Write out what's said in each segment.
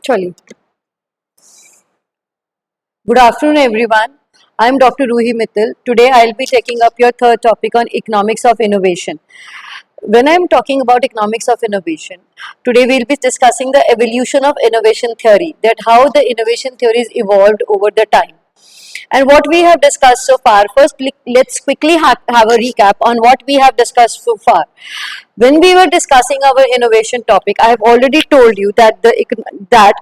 चलिए, good afternoon, everyone. I am Dr. Ruhi Mittal. Today, I'll be taking up your third topic on economics of innovation. When I am talking about economics of innovation, today we'll be discussing the evolution of innovation theory, that how the innovation theories evolved over the time. And what we have discussed so far, first let's quickly have a recap on what we have discussed so far. When we were discussing our innovation topic, I have already told you that that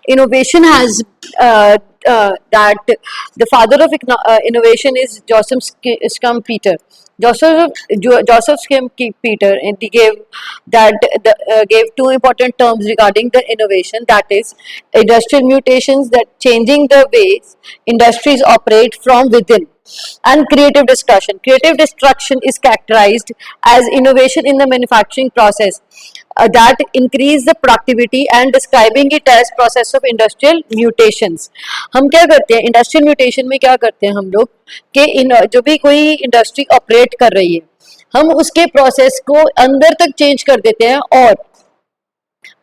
innovation has that the father of innovation is Joseph Schumpeter. Joseph Schumpeter, and he gave gave two important terms regarding the innovation, that is industrial mutations, that changing the ways industries operate from within, and creative destruction. Creative destruction is characterized as innovation in the manufacturing process that increase the productivity, and describing it as process of industrial mutations. हम क्या करते हैं industrial mutation में, क्या करते हैं हम लोग कि जो भी कोई इंडस्ट्री ऑपरेट कर रही है, हम उसके प्रोसेस को अंदर तक चेंज कर देते हैं। और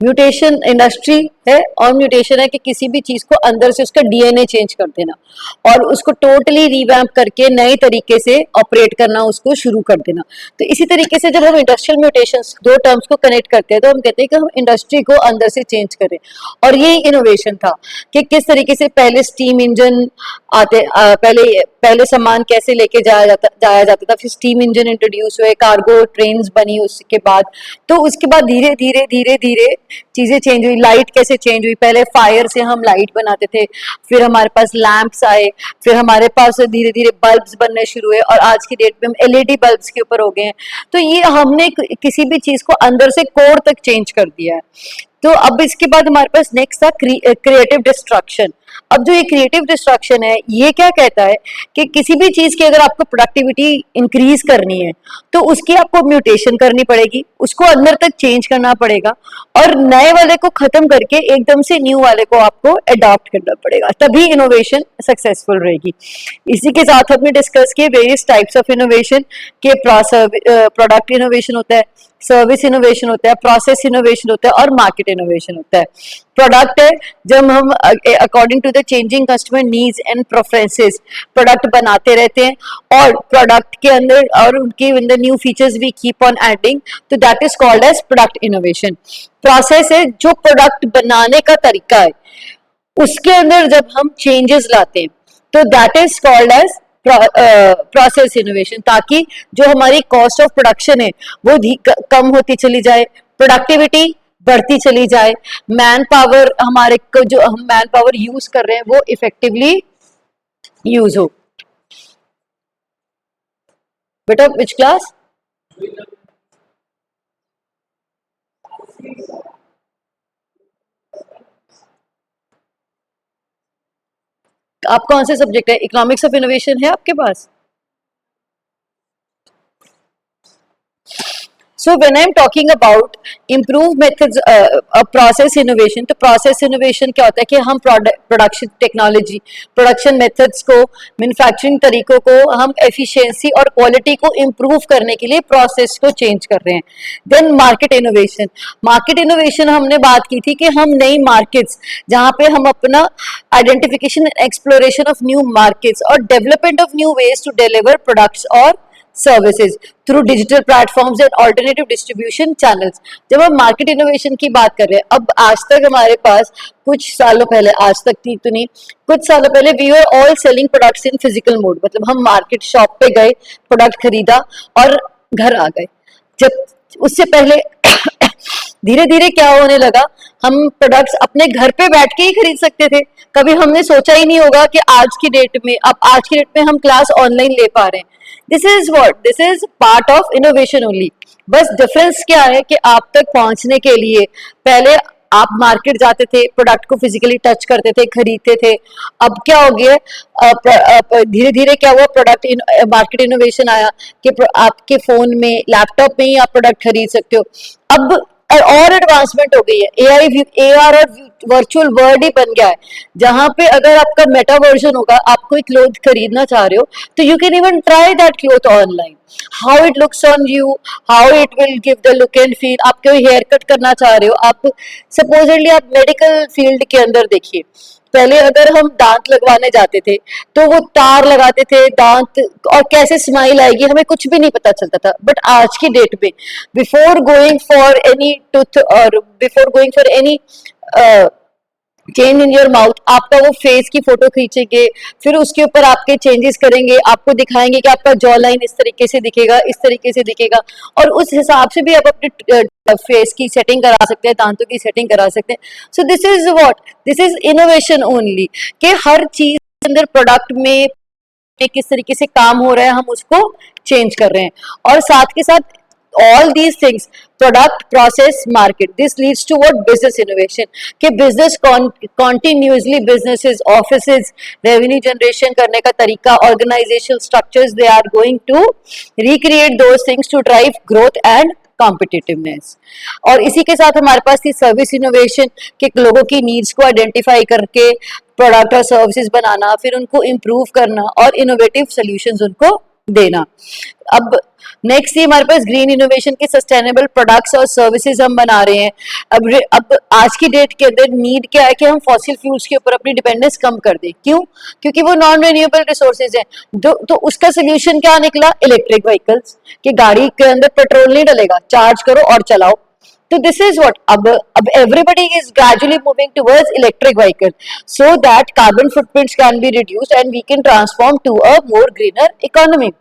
म्यूटेशन इंडस्ट्री है, और म्यूटेशन है कि किसी भी चीज को अंदर से उसका डीएनए चेंज कर देना और उसको टोटली रिवैम्प करके नए तरीके से ऑपरेट करना, उसको शुरू कर देना। तो इसी तरीके से जब हम इंडस्ट्रियल म्यूटेशन दो टर्म्स को कनेक्ट करते हैं तो हम कहते हैं कि हम इंडस्ट्री को अंदर से चेंज करें। और ये इनोवेशन था कि किस तरीके से पहले स्टीम इंजन आते, पहले सामान कैसे लेके जाया जाता था, फिर स्टीम इंजन इंट्रोड्यूस हुए, कार्गो ट्रेन्स बनी उसके बाद। तो उसके बाद धीरे धीरे धीरे धीरे चीजें चेंज हुई। लाइट कैसे चेंज हुई, पहले फायर से हम लाइट बनाते थे, फिर हमारे पास लैंप्स आए, फिर हमारे पास धीरे धीरे बल्ब्स बनने शुरू हुए, और आज की डेट में हम एलईडी बल्ब्स के ऊपर हो गए हैं। तो ये हमने किसी भी चीज को अंदर से कोर तक चेंज कर दिया है। तो अब इसके बाद हमारे पास नेक्स्ट था क्रिएटिव डिस्ट्रक्शन। अब जो ये क्रिएटिव डिस्ट्रक्शन है, ये क्या कहता है कि किसी भी चीज की अगर आपको प्रोडक्टिविटी इंक्रीज करनी है तो उसकी आपको म्यूटेशन करनी पड़ेगी, उसको अंदर तक चेंज करना पड़ेगा, और नए वाले को खत्म करके एकदम से न्यू वाले को आपको अडॉप्ट करना पड़ेगा, तभी इनोवेशन सक्सेसफुल रहेगी। इसी के साथ हमने डिस्कस किए वेरियस टाइप्स ऑफ इनोवेशन के, प्रोडक्ट इनोवेशन होता है, सर्विस इनोवेशन होता है, प्रोसेस इनोवेशन होता है, और मार्केट इनोवेशन होता है। प्रोडक्ट है जब हम according to the changing customer needs and preferences product बनाते रहते हैं, और प्रोडक्ट के अंदर और उनके अंदर न्यू फीचर्स भी कीप ऑन एडिंग, तो that is called as product innovation. Process है जो प्रोडक्ट बनाने का तरीका है, उसके अंदर जब हम चेंजेस लाते हैं तो that is called as process innovation, ताकि जो हमारी कॉस्ट ऑफ प्रोडक्शन है वो कम होती चली जाए, प्रोडक्टिविटी बढ़ती चली जाए, मैन पावर हमारे को जो हम मैन पावर यूज कर रहे हैं वो इफेक्टिवली यूज हो। बेटा विच क्लास? आप कौन से सब्जेक्ट है? इकोनॉमिक्स ऑफ इनोवेशन है आपके पास? So when I am talking about improved methods process innovation, तो process innovation क्या होता है कि हम प्रोडक्शन टेक्नोलॉजी, प्रोडक्शन मेथड्स को, मैन्युफैक्चरिंग तरीकों को हम एफिशिएंसी और क्वालिटी को इम्प्रूव करने के लिए प्रोसेस को चेंज कर रहे हैं। Then market innovation. Market innovation हमने बात की थी कि हम नई मार्केट्स जहाँ पे हम अपना identification, exploration of new markets और development of new ways to deliver products और services through digital platforms and alternative distribution channels. जब हम मार्केट इनोवेशन की बात कर रहे हैं, अब आज तक हमारे पास कुछ सालों पहले, आज तक थी तो नहीं, कुछ सालों पहले we were all selling products in physical mode, मतलब हम मार्केट शॉप पे गए, प्रोडक्ट खरीदा और घर आ गए। जब उससे पहले धीरे धीरे क्या होने लगा, हम प्रोडक्ट्स अपने घर पे बैठ के ही खरीद सकते थे। कभी हमने सोचा ही नहीं होगा कि आज की डेट में, अब आज की डेट में हम क्लास ऑनलाइन ले पा रहे हैं। This is part of innovation only. बस डिफरेंस क्या है कि आप तक पहुंचने के लिए पहले आप मार्केट जाते थे, प्रोडक्ट को फिजिकली टच करते थे, खरीदते थे। अब क्या हो गया, धीरे धीरे क्या हुआ, प्रोडक्ट मार्केट इनोवेशन आया कि आपके फोन में, लैपटॉप में ही आप प्रोडक्ट खरीद सकते हो। अब और एडवांसमेंट हो गई है, एआई एआर और वर्चुअल वर्ल्ड ही बन गया है, जहां पे अगर आपका मेटा वर्जन होगा, आप कोई क्लोथ खरीदना चाह रहे हो, तो you can even try that cloth online, how it looks on you, how it will give the look and feel. आप कोई हेयर कट करना चाह रहे हो, आप सपोजली आप मेडिकल फील्ड के अंदर देखिए, पहले अगर हम दांत लगवाने जाते थे तो वो तार लगाते थे दांत, और कैसे स्माइल आएगी हमें कुछ भी नहीं पता चलता था। बट आज की डेट में, before going for any tooth और before going for any change in your mouth, आपका वो फेस की फोटो खींचेंगे, फिर उसके ऊपर आपके चेंजेस करेंगे, आपको दिखाएंगे कि आपका जॉ लाइन इस तरीके से दिखेगा, इस तरीके से दिखेगा, और उस हिसाब से भी आप अपने फेस की सेटिंग करा सकते हैं, दांतों की सेटिंग करा सकते हैं। So this is what, this is innovation only, कि हर चीज के अंदर प्रोडक्ट में किस तरीके से काम हो रहा है हम उसको चेंज कर रहे हैं, और साथ के साथ all these things, product, process, market, this leads to what, business innovation, कि business continuously, businesses, offices, revenue generation करने का तरीका, organizational structures, they are going to recreate those things to drive growth and competitiveness. और इसी के साथ हमारे पास थी सर्विस इनोवेशन, कि लोगों की नीड्स को आइडेंटिफाई करके प्रोडक्ट और सर्विसेज बनाना, फिर उनको इम्प्रूव करना और इनोवेटिव सॉल्यूशंस उनको देना। अब नेक्स्ट ये हमारे पास ग्रीन इनोवेशन के सस्टेनेबल प्रोडक्ट्स और सर्विसेज हम बना रहे हैं। अब आज की डेट के अंदर नीड क्या है कि हम फॉसिल फ्यूल्स के ऊपर अपनी डिपेंडेंस कम कर दें। क्यों? क्योंकि वो नॉन रिन्यूएबल रिसोर्सेज हैं। तो उसका सोल्यूशन क्या निकला? इलेक्ट्रिक व्हीकल्स, कि गाड़ी के अंदर पेट्रोल नहीं डलेगा, चार्ज करो और चलाओ। तो दिस इज व्हाट, अब everybody is gradually moving towards electric vehicle, so that carbon footprints can be reduced and we can transform to a more greener economy.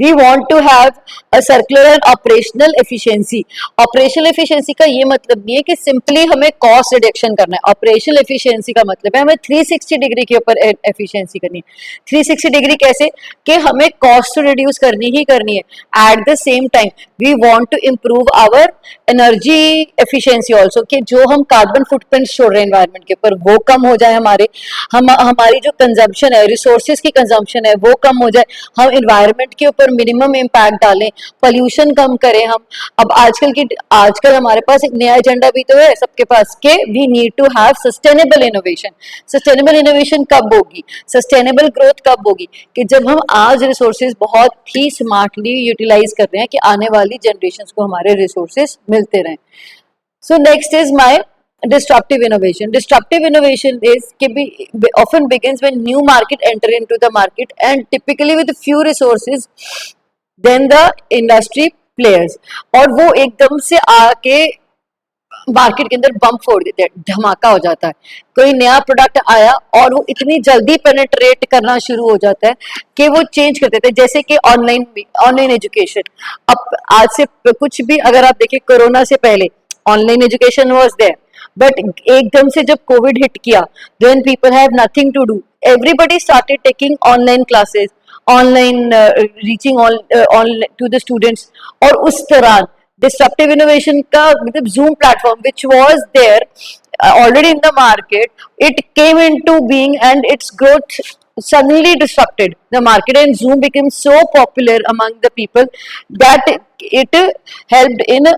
We want to have a circular and operational efficiency. Operational efficiency का ये मतलब नहीं है कि simply हमें cost reduction करना है। Operational efficiency का मतलब है हमें 360 डिग्री के ऊपर efficiency करनी है। 360 डिग्री कैसे? कि हमें cost to reduce करनी ही करनी है। At the same time, we want to improve our energy efficiency also, कि जो हम carbon footprint छोड़ रहे हैं environment के ऊपर वो कम हो जाए, हमारी जो consumption है, resources की consumption है वो कम हो जाए, हम environment के ऊपर मिनिमम इम्पैक्ट डालें, पोल्यूशन कम करें हम। अब आजकल हमारे पास एक नया एजेंडा भी तो है सबके पास, के we need to have sustainable innovation. Sustainable innovation कब होगी, सस्टेनेबल ग्रोथ कब होगी? कि जब हम आज रिसोर्सेज बहुत ही स्मार्टली यूटिलाइज कर रहे हैं कि आने वाली जनरेशन को हमारे रिसोर्सेज मिलते रहें। सो next is my disruptive innovation. Disruptive innovation often begins when new market enter into the market and typically with few resources than the industry players, और वो एकदम से आके मार्केट के अंदर बम फोड़ देते हैं, धमाका हो जाता है। कोई नया प्रोडक्ट आया और वो इतनी जल्दी पेनेट्रेट करना शुरू हो जाता है कि वो चेंज कर देते हैं। जैसे कि ऑनलाइन एजुकेशन, अब आज से कुछ भी अगर आप देखें, कोरोना से पहले online education was there, but एकदम से जब कोविड हिट किया, then people have nothing to do, everybody started taking online classes, online reaching on to the students. और उस दौरान डिस्ट्रप्टिव इनोवेशन का मतलब Zoom platform which was there already in the market, it came into being and its growth suddenly disrupted the market, and Zoom became so popular among the people that it helped in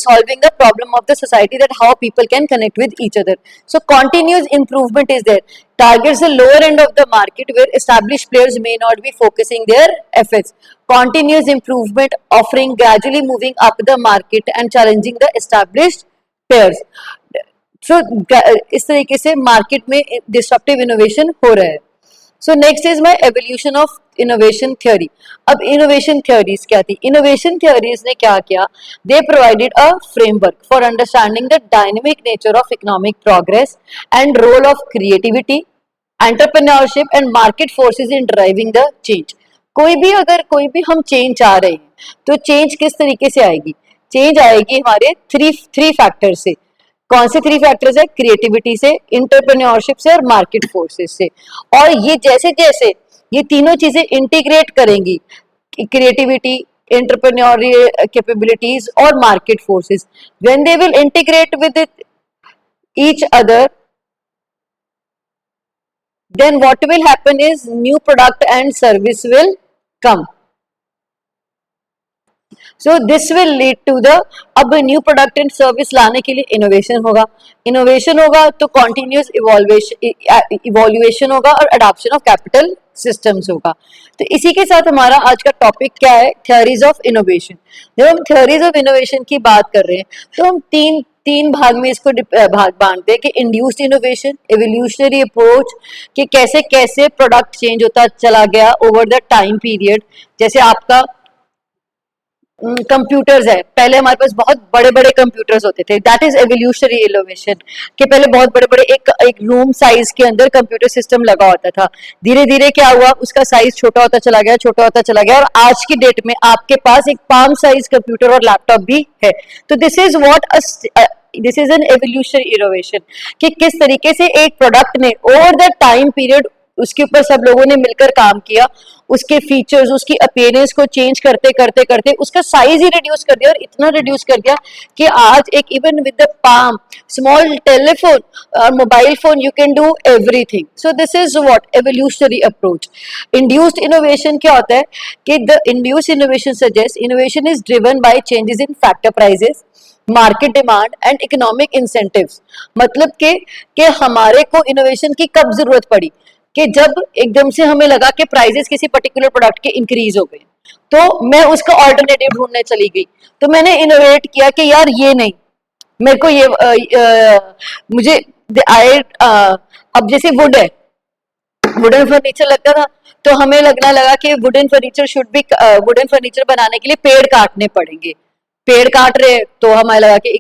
solving the problem of the society, that how people can connect with each other. So continuous improvement is there, targets the lower end of the market where established players may not be focusing their efforts. Continuous improvement offering gradually moving up the market and challenging the established players. So इस तरीके से market में disruptive innovation हो रहा है। So next is my evolution of innovation theory. अब innovation theories क्या थी? इनोवेशन थ्योरीज ने क्या किया? They provided a framework for understanding the dynamic nature of economic progress and role of creativity, entrepreneurship and market forces in driving the change. कोई भी हम change चाह रहे हैं तो चेंज किस तरीके से आएगी? चेंज आएगी हमारे थ्री फैक्टर से। कौन से थ्री फैक्टर्स है? क्रिएटिविटी से, इंटरप्रेन्योरशिप से और मार्केट फोर्सेस से। और ये जैसे जैसे ये तीनों चीजें इंटीग्रेट करेंगी, creativity, entrepreneurial capabilities or market forces, when they will integrate with each other, then what will happen is new product and service will come. So this will lead to the, अब new product and service लाने के लिए innovation होगा, innovation होगा तो continuous इवोल्यूएशन होगा और adoption of capital systems होगा। तो इसी के साथ हमारा आज का टॉपिक क्या है, थ्योरीज ऑफ इनोवेशन। जब हम थ्योरीज ऑफ इनोवेशन की बात कर रहे हैं तो हम तीन तीन भाग में इसको भाग बांटते हैं कि इंड्यूस्ड इनोवेशन, एवोल्यूशनरी अप्रोच, कि कैसे कैसे प्रोडक्ट चेंज होता चला गया ओवर द टाइम पीरियड। जैसे आपका कंप्यूटर्स है, पहले हमारे पास बहुत बड़े बड़े कंप्यूटर्स होते थे, दैट इज एवोल्यूशनरी इनोवेशन, कि पहले बहुत बड़े बड़े एक रूम साइज के अंदर कंप्यूटर सिस्टम लगा होता था, धीरे धीरे क्या हुआ, उसका साइज छोटा होता चला गया, छोटा होता चला गया, और आज की डेट में आपके पास एक पाम साइज कंप्यूटर और लैपटॉप भी है। तो this is an evolutionary innovation, कि किस तरीके से एक प्रोडक्ट ने ओवर द टाइम पीरियड, उसके ऊपर सब लोगों ने मिलकर काम किया, उसके फीचर्स, उसकी अपीयरेंस को चेंज करते करते करते उसका साइज ही रिड्यूस कर दिया, और इतना रिड्यूस कर दिया कि आज एक even with the palm small telephone और mobile phone you can do everything. So this is what evolutionary approach. Induced innovation क्या होता है कि the induced innovation suggest innovation is driven by changes in factor prices, market demand and economic incentives. मतलब कि हमारे को innovation की कब जरूरत पड़ी, कि जब एकदम से हमें लगा कि प्राइसेस किसी पर्टिकुलर प्रोडक्ट के इंक्रीज हो गए, तो मैं उसका ऑल्टरनेटिव ढूंढने चली गई, तो मैंने इनोवेट किया कि यार ये नहीं, मेरे को ये मुझे आए अब जैसे वुड है, वुडन फर्नीचर लगता था, तो हमें लगना लगा कि wooden furniture should be, wooden furniture बनाने के लिए पेड़ काटने पड़ेंगे, पेड़ काट रहे हैं तो हमें लगा कि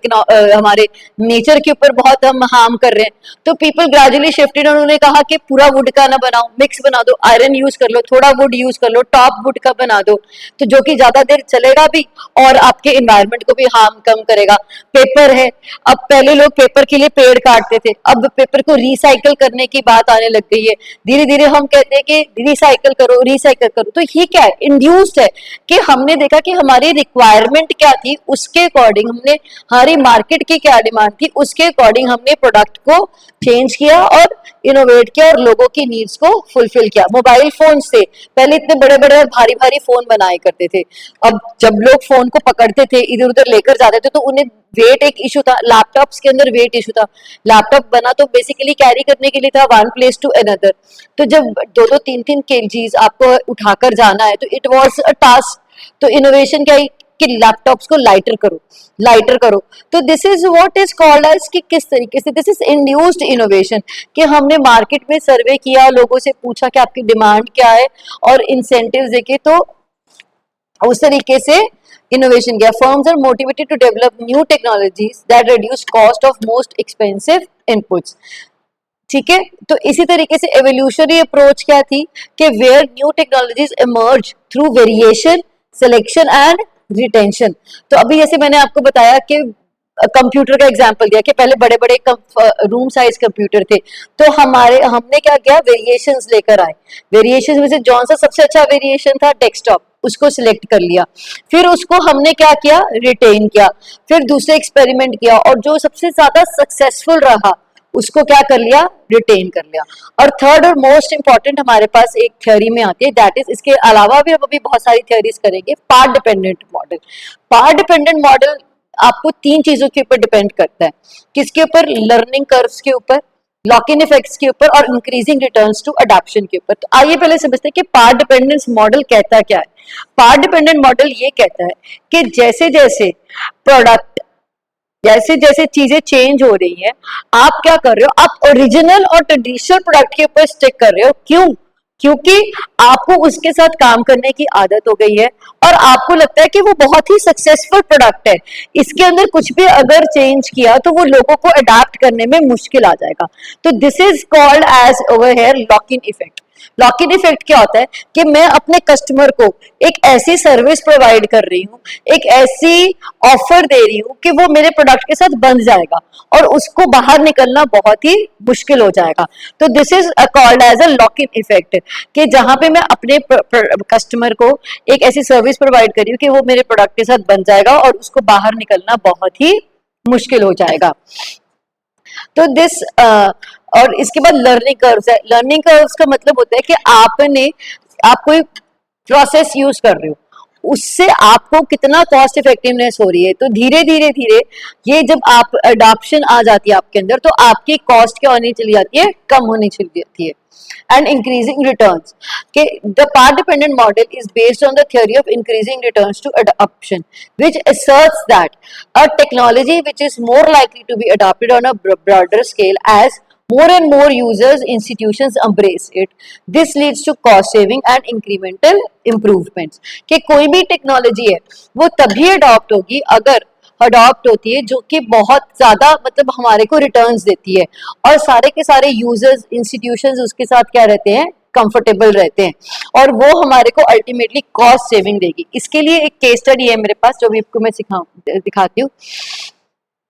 हमारे नेचर के ऊपर बहुत हम हार्म कर रहे हैं। तो पीपल ग्रेजुअली शिफ्टेड, उन्होंने कहा कि पूरा वुड का ना बनाओ, मिक्स बना दो, आयरन यूज कर लो, थोड़ा वुड यूज कर लो, टॉप वुड का बना दो, तो जो कि ज्यादा देर चलेगा भी और आपके एनवायरनमेंट को भी हार्म कम करेगा। पेपर है, अब पहले लोग पेपर के लिए पेड़ काटते थे, अब पेपर को रिसाइकल करने की बात आने लग गई है, धीरे धीरे हम कहते हैं कि रिसाइकल करो, रिसाइकल करो। तो ये क्या है, इंड्यूस्ड है, कि हमने देखा कि हमारी रिक्वायरमेंट क्या थी, उसके अकॉर्डिंग हमने, हमारी मार्केट की क्या डिमांड थी, उसके अकॉर्डिंग हमने प्रोडक्ट को चेंज किया और इनोवेट किया और लोगों की नीड्स को फुलफिल किया। मोबाइल फोन से पहले इतने बड़े बड़े और भारी भारी फोन बनाए करते थे, अब जब लोग फोन को पकड़ते थे, इधर उधर लेकर जाते थे, तो उन्हें वेट एक इशू था, लैपटॉप्स के अंदर वेट इशू था। लैपटॉप बना तो बेसिकली कैरी करने के लिए था, वन प्लेस टू अनदर, तो जब 2-2, 3-3 केजीज आपको उठाकर जाना है, तो इट वाज अ टास्क। तो इनोवेशन क्या है कि लैपटॉप्स को लाइटर करो, लाइटर करो। तो this is what is called as, कि किस तरीके से दिस इज इंड्यूस्ड इनोवेशन, कि हमने मार्केट में सर्वे किया, लोगों से पूछा कि आपकी डिमांड क्या है और इंसेंटिव्स देके, तो उस तरीके से इनोवेशन किया। Firms are motivated to develop new technologies that reduce cost of most expensive inputs. ठीक है, तो इसी तरीके से एवोल्यूशनरी अप्रोच क्या थी कि where new technologies emerge through variation, selection and retention. तो अभी जैसे मैंने आपको बताया कि कंप्यूटर का एग्जांपल दिया कि पहले बड़े बड़े रूम साइज कंप्यूटर थे, तो हमने क्या किया, वेरिएशंस लेकर आए। वेरिएशंस में से कौन सा सबसे अच्छा वेरिएशन था, डेस्कटॉप, उसको सिलेक्ट कर लिया, फिर उसको हमने क्या किया, रिटेन किया, फिर दूसरे एक्सपेरिमेंट किया, और जो सबसे ज्यादा सक्सेसफुल रहा उसको क्या कर लिया, रिटेन कर लिया। और थर्ड और मोस्ट इंपॉर्टेंट हमारे पास एक थ्योरी में आती है, दैट इज, इसके अलावा भी हम अभी बहुत सारी थ्योरीज करेंगे, part dependent model. Part dependent model आपको 3 चीजों के ऊपर डिपेंड करता है, किसके ऊपर, लर्निंग कर्व्स के ऊपर, लॉक इन इफेक्ट्स के ऊपर और इंक्रीजिंग रिटर्न्स टू अडॉप्शन के ऊपर। तो आइए पहले समझते हैं कि पार्ट डिपेंडेंस मॉडल कहता क्या है। पार्ट डिपेंडेंट मॉडल ये कहता है कि जैसे जैसे प्रोडक्ट, जैसे जैसे चीजें चेंज हो रही हैं, आप क्या कर रहे हो, आप ओरिजिनल और ट्रेडिशनल प्रोडक्ट के ऊपर स्टिक कर रहे हो। क्यों? क्योंकि आपको उसके साथ काम करने की आदत हो गई है और आपको लगता है कि वो बहुत ही सक्सेसफुल प्रोडक्ट है, इसके अंदर कुछ भी अगर चेंज किया तो वो लोगों को अडाप्ट करने में मुश्किल आ जाएगा। तो this is called as over here lock in effect. Lock in effect क्या होता है कि मैं अपने कस्टमर को एक ऐसी सर्विस प्रोवाइड कर रही हूँ, एक ऐसी ऑफर दे रही हूँ कि वो मेरे प्रोडक्ट के साथ बंध जाएगा और उसको बाहर निकलना बहुत ही मुश्किल हो जाएगा। तो this is called as a lock in effect, कि जहां पे मैं अपने कस्टमर को एक ऐसी सर्विस प्रोवाइड कर रही हूँ कि वो मेरे प्रोडक्ट के साथ बंध जाएगा और उसको बाहर निकलना बहुत ही मुश्किल हो जाएगा। तो दिस और इसके बाद लर्निंग कर्व्स है। लर्निंग कर्व्स का मतलब होता है कि आप कोई प्रोसेस यूज कर रहे हो, उससे आपको कितना कॉस्ट इफेक्टिवनेस हो रही है। तो धीरे धीरे धीरे ये जब आप अडॉप्शन आ जाती है आपके अंदर, तो आपकी कॉस्ट क्या होनी चली जाती है, कम होनी चली जाती है। And increasing returns. Okay, the path dependent model is based on the theory of increasing returns to adoption, which asserts that a technology which is more likely to be adopted on a broader scale as more and more users, institutions embrace it. This leads to cost saving and incremental improvements. कि कोई भी technology है वो तभी adopt होगी अगर adopt होती है जो कि बहुत ज्यादा मतलब हमारे को रिटर्न्स देती है, और सारे के सारे यूजर्स, इंस्टीट्यूशंस उसके साथ क्या रहते हैं, कंफर्टेबल रहते हैं, और वो हमारे को अल्टीमेटली कॉस्ट सेविंग देगी। इसके लिए एक केस स्टडी है मेरे पास जो भी आपको मैं दिखाती हूँ।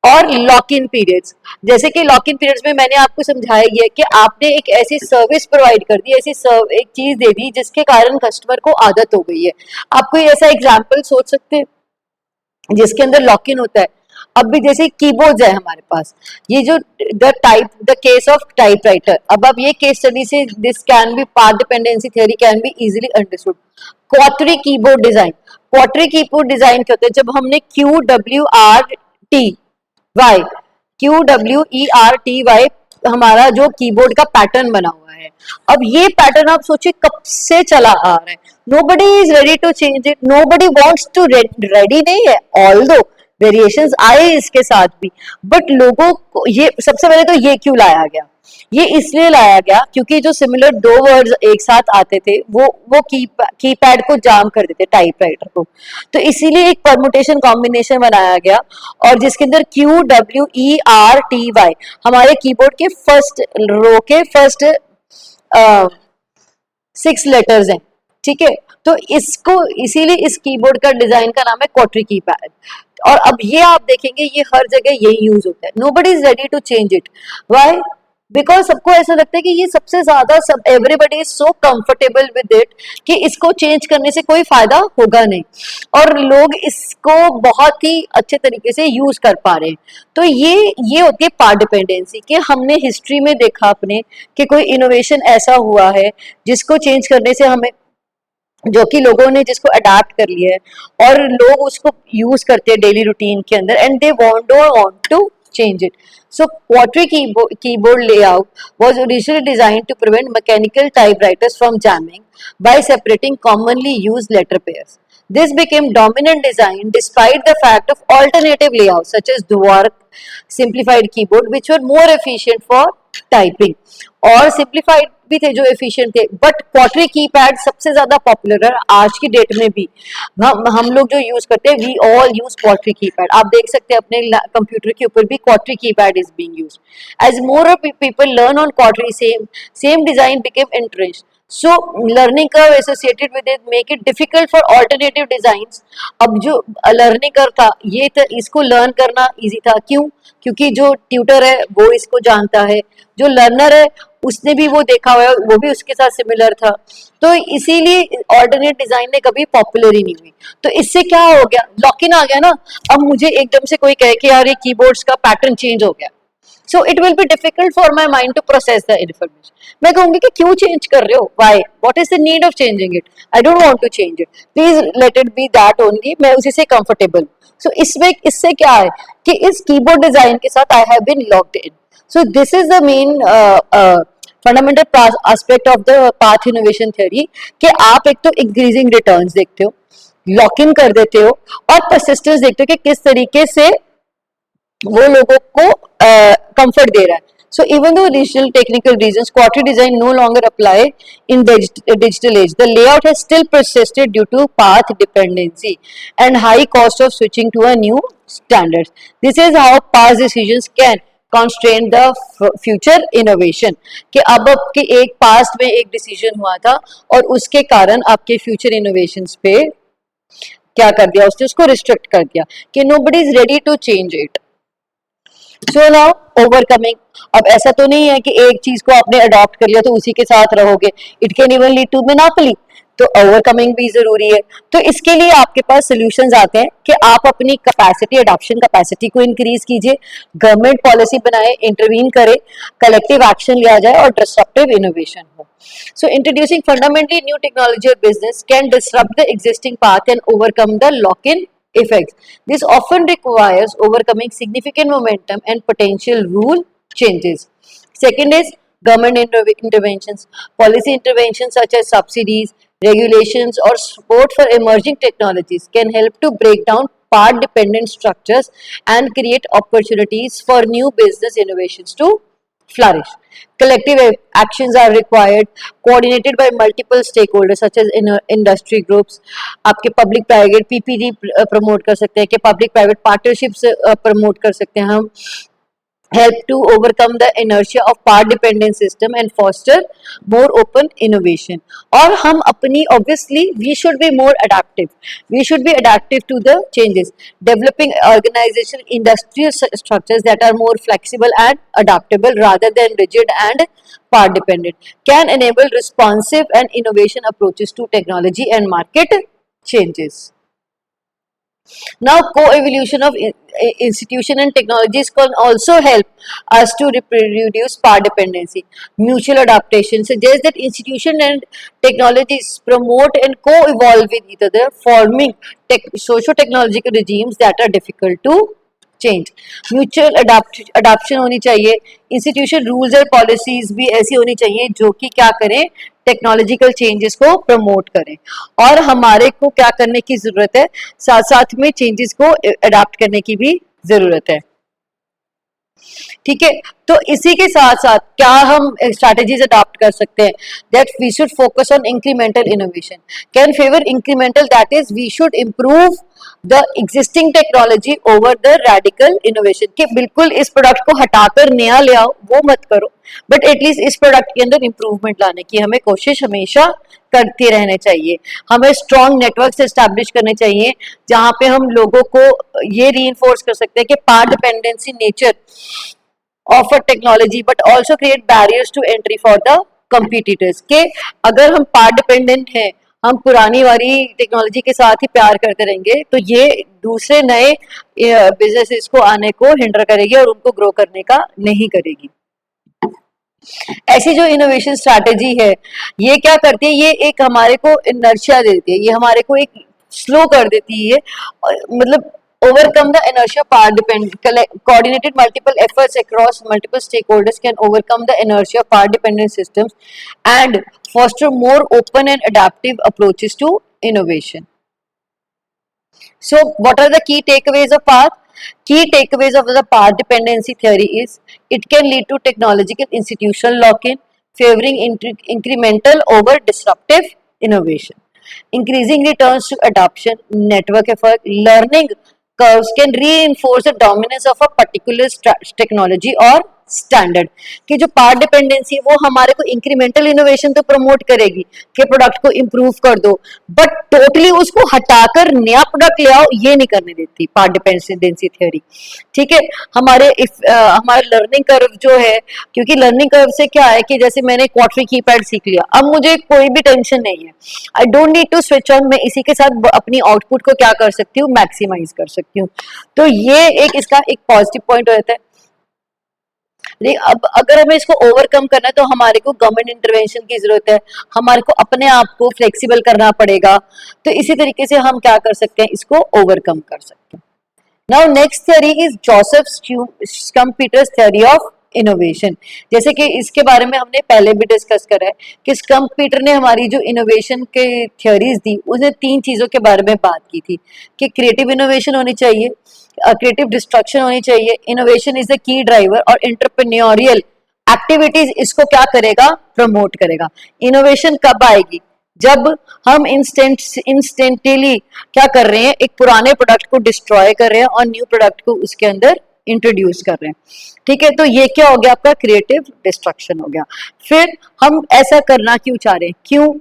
और लॉक इन पीरियड्स, जैसे कि लॉक इन पीरियड्स में मैंने आपको समझाया गया कि आपने एक ऐसी सर्विस प्रोवाइड कर दी, ऐसी एक चीज दे दी जिसके कारण कस्टमर को आदत हो गई है। आप कोई ऐसा एग्जाम्पल सोच सकते हैं जिसके अंदर लॉक इन होता है? अब भी जैसे कीबोर्ड्स है हमारे पास, ये जो द केस ऑफ टाइपराइटर, अब ये केस स्टडी से this can be path dependency theory can be easily understood. क्वार्टरी keyboard design, क्वार्टरी keyboard design क्या होता है? जब हमने QWERTY हमारा जो कीबोर्ड का पैटर्न बना हुआ है, अब ये पैटर्न आप सोचिए कब से चला आ रहा है, nobody is ready to change it, nobody wants to ready नहीं है, although वेरिएशंस आए इसके साथ भी, बट लोगों को ये सबसे पहले तो ये क्यों लाया गया? ये इसलिए लाया गया क्योंकि जो सिमिलर दो वर्ड्स एक साथ आते थे वो कीपैड को जाम कर देते टाइपराइटर को, तो इसीलिए एक परमुटेशन कॉम्बिनेशन बनाया गया, और जिसके अंदर QWERTY हमारे कीबोर्ड के फर्स्ट रो के फर्स्ट 6 लेटर्स हैं, ठीक है। तो इसको इसीलिए इस कीबोर्ड का डिजाइन का नाम है क्वार्टरी कीपैड। और अब ये आप देखेंगे ये हर जगह यही यूज होता है, nobody is ready to change it. Why? Because सबको ऐसा लगता है कि ये सबसे ज्यादा सब everybody is so comfortable with it कि इसको चेंज करने से कोई फायदा होगा नहीं, और लोग इसको बहुत ही अच्छे तरीके से यूज कर पा रहे हैं। तो ये होती है पार्ट डिपेंडेंसी, कि हमने हिस्ट्री में देखा अपने कि कोई इनोवेशन ऐसा हुआ है जिसको चेंज करने से हमें, जो कि लोगों ने जिसको अडाप्ट कर लिया है और लोग उसको यूज करते हैं डेली रूटीन के अंदर, and they want to change it. So quadri keyboard layout was originally designed to prevent mechanical typewriters from jamming by separating commonly used letter pairs. This became dominant design despite the fact of alternative layouts such as Dvorak simplified keyboard which were more efficient for typing, और simplified भी थे जो efficient थे, but क्वार्टरी keypad सबसे ज्यादा popular है आज की डेट में भी। हम लोग जो यूज करते हैं, वी ऑल यूज क्वार्टरी कीपैड। आप देख सकते हैं अपने कंप्यूटर के ऊपर भी क्वार्टरी keypad is being used. As more people learn on क्वार्टरी, same design became entrenched. So learning curve associated with it make it difficult for alternative designs. अब जो लर्निंग कर्व था ये था, इसको लर्न करना इजी था, क्यों? क्योंकि जो ट्यूटर है वो इसको जानता है, जो लर्नर है उसने भी वो देखा हुआ है, वो भी उसके साथ सिमिलर था, तो इसीलिए ऑल्टरनेट डिजाइन ने कभी पॉपुलर ही नहीं हुई। तो इससे क्या हो गया, लॉक इन आ गया ना। अब मुझे एकदम से कोई कहे कि यार ये कीबोर्ड्स का पैटर्न चेंज हो गया, so it will be difficult for my mind to process the information. मैं कहूंगी कि क्यों चेंज कर रहे हो, why, what is the need of changing it, I don't want to change it, please let it be that only, मैं उसी से comfortable। so इससे क्या है कि इस कीबोर्ड डिजाइन के साथ I have been locked in. So this is the main fundamental aspect of the path innovation theory, कि आप एक तो increasing returns देखते हो, लॉक इन कर देते हो, और परसिस्टेंस देखते हो कि किस तरीके से वो लोगों को कंफर्ट दे रहा है। So even though additional technical reasons, quadri design no longer apply in the digital age. The layout has still persisted due to path dependency and high cost of switching to a new standards. This is how past decisions can constrain the future innovation. कि अब आपके एक past में एक decision हुआ था और उसके कारण आपके फ्यूचर इनोवेशंस पे क्या कर दिया, उसने उसको रिस्ट्रिक्ट कर दिया कि nobody is ready to change it. So now overcoming, अब ऐसा तो नहीं है कि एक चीज को आपने अडॉप्ट कर लिया तो उसी के साथ रहोगे, it can even lead to monopoly. तो ओवरकमिंग भी जरूरी है। तो इसके लिए आपके पास सोल्यूशंस आते हैं कि आप अपनी कैपेसिटी, अडॉप्शन कैपेसिटी को इंक्रीज कीजिए, गवर्नमेंट पॉलिसी बनाए, इंटरवीन करे, कलेक्टिव एक्शन लिया जाए और डिस्ट्रप्टिव इनोवेशन हो। So introducing fundamentally new technology or business can disrupt the existing path and overcome the lock-in effects. This often requires overcoming significant momentum and potential rule changes. Second is government interventions. Policy interventions such as subsidies, regulations, or support for emerging technologies can help to break down part-dependent structures and create opportunities for new business innovations to flourish. Collective actions are required, coordinated by multiple stakeholders such as industry groups. आपके public private PPP promote कर सकते हैं, कि public private partnerships promote कर सकते हैं हम, help to overcome the inertia of part dependent system and foster more open innovation. और हम अपनी, obviously we should be more adaptive, we should be adaptive to the changes, developing organization industrial structures that are more flexible and adaptable rather than rigid and part dependent can enable responsive and innovation approaches to technology and market changes. Now, co-evolution of institution and technologies can also help us to reduce part dependency. Mutual adaptation suggests that institution and technologies promote and co-evolve with each other, forming socio-technological regimes that are difficult to change. Mutual adoption होनी चाहिए, institution rules और policies भी ऐसी होनी चाहिए जो कि क्या करें, टेक्नोलॉजिकल चेंजेस को प्रमोट करें। और हमारे को क्या करने की जरूरत है, साथ साथ में चेंजेस को अडॉप्ट करने की भी जरूरत है। ठीक है, तो इसी के साथ साथ क्या हम स्ट्रैटेजीज अडॉप्ट कर सकते हैं, that we should focus on incremental innovation, can favour incremental, that is we should improve the existing technology over the radical innovation, कि बिल्कुल इस प्रोडक्ट को हटाकर नया ले आओ वो मत करो, बट एटलीस्ट इस प्रोडक्ट के अंदर इंप्रूवमेंट लाने की हमें कोशिश हमेशा करते रहने चाहिए। हमें स्ट्रॉन्ग नेटवर्क एस्टैब्लिश करने चाहिए जहां पे हम लोगों को ये रीइंफोर्स कर सकते हैं कि path dependency nature of technology but also create barriers to entry for the competitors, के अगर हम पार्ट डिपेंडेंट हैं, हम पुरानी वाली टेक्नोलॉजी के साथ ही प्यार करते रहेंगे तो ये दूसरे नए बिजनेसेस को आने को हिंडर करेगी और उनको ग्रो करने का नहीं करेगी। ऐसी जो इनोवेशन स्ट्रैटेजी है ये क्या करती है, ये एक हमारे को इनर्शिया देती है, ये हमारे को एक स्लो कर देती है, मतलब overcome the inertia part depend coordinated multiple efforts across multiple stakeholders can overcome the inertia part dependent systems and foster more open and adaptive approaches to innovation. So what are the key takeaways of path? Key takeaways of the path dependency theory is it can lead to technological institutional lock-in, favoring incremental over disruptive innovation, increasing returns to adoption, network effect, learning curves can reinforce the dominance of a particular technology or standard, कि जो part dependency है वो हमारे को incremental innovation तो promote करेगी कि product को इम्प्रूव कर दो, बट टोटली उसको हटाकर नया प्रोडक्ट ले आओ ये नहीं करने देती पार्ट डिपेंडेंसी थ्योरी। ठीक है, हमारा लर्निंग कर्व जो है, क्योंकि लर्निंग कर्व से क्या है कि जैसे मैंने क्वार्टरी कीपैड सीख लिया, अब मुझे कोई भी टेंशन नहीं है, I don't need to switch on, मैं इसी के साथ अपनी आउटपुट को क्या कर सकती हूँ, मैक्सिमाइज कर सकती हूँ। तो ये एक इसका एक पॉजिटिव पॉइंट हो जाता है। अब अगर हमें इसको ओवरकम करना है तो हमारे को गवर्नमेंट इंटरवेंशन की जरूरत है, हमारे को अपने आप को फ्लेक्सिबल करना पड़ेगा, तो इसी तरीके से हम क्या कर सकते हैं, इसको ओवरकम कर सकते हैं। Now next theory is Joseph Schumpeter's theory of innovation. जैसे कि इसके बारे में हमने पहले भी डिस्कस करा है कि स्कम्पीटर ने हमारी जो इनोवेशन के थ्योरीज दी उसने 3 चीजों के बारे में बात की थी कि क्रिएटिव इनोवेशन होनी चाहिए, क्रिएटिव डिस्ट्रक्शन होनी चाहिए, innovation is the key driver, और एंटरप्रेन्योरियल एक्टिविटीज इसको क्या करेगा, प्रमोट करेगा। इनोवेशन कब आएगी, जब हम इंस्टेंटली क्या कर रहे हैं, एक पुराने प्रोडक्ट को डिस्ट्रॉय कर रहे हैं और न्यू प्रोडक्ट को उसके अंदर इंट्रोड्यूस कर रहे हैं। ठीक है, तो ये क्या हो गया, आपका क्रिएटिव डिस्ट्रक्शन हो गया। फिर हम ऐसा करना क्यों चाह रहे हैं, क्यों,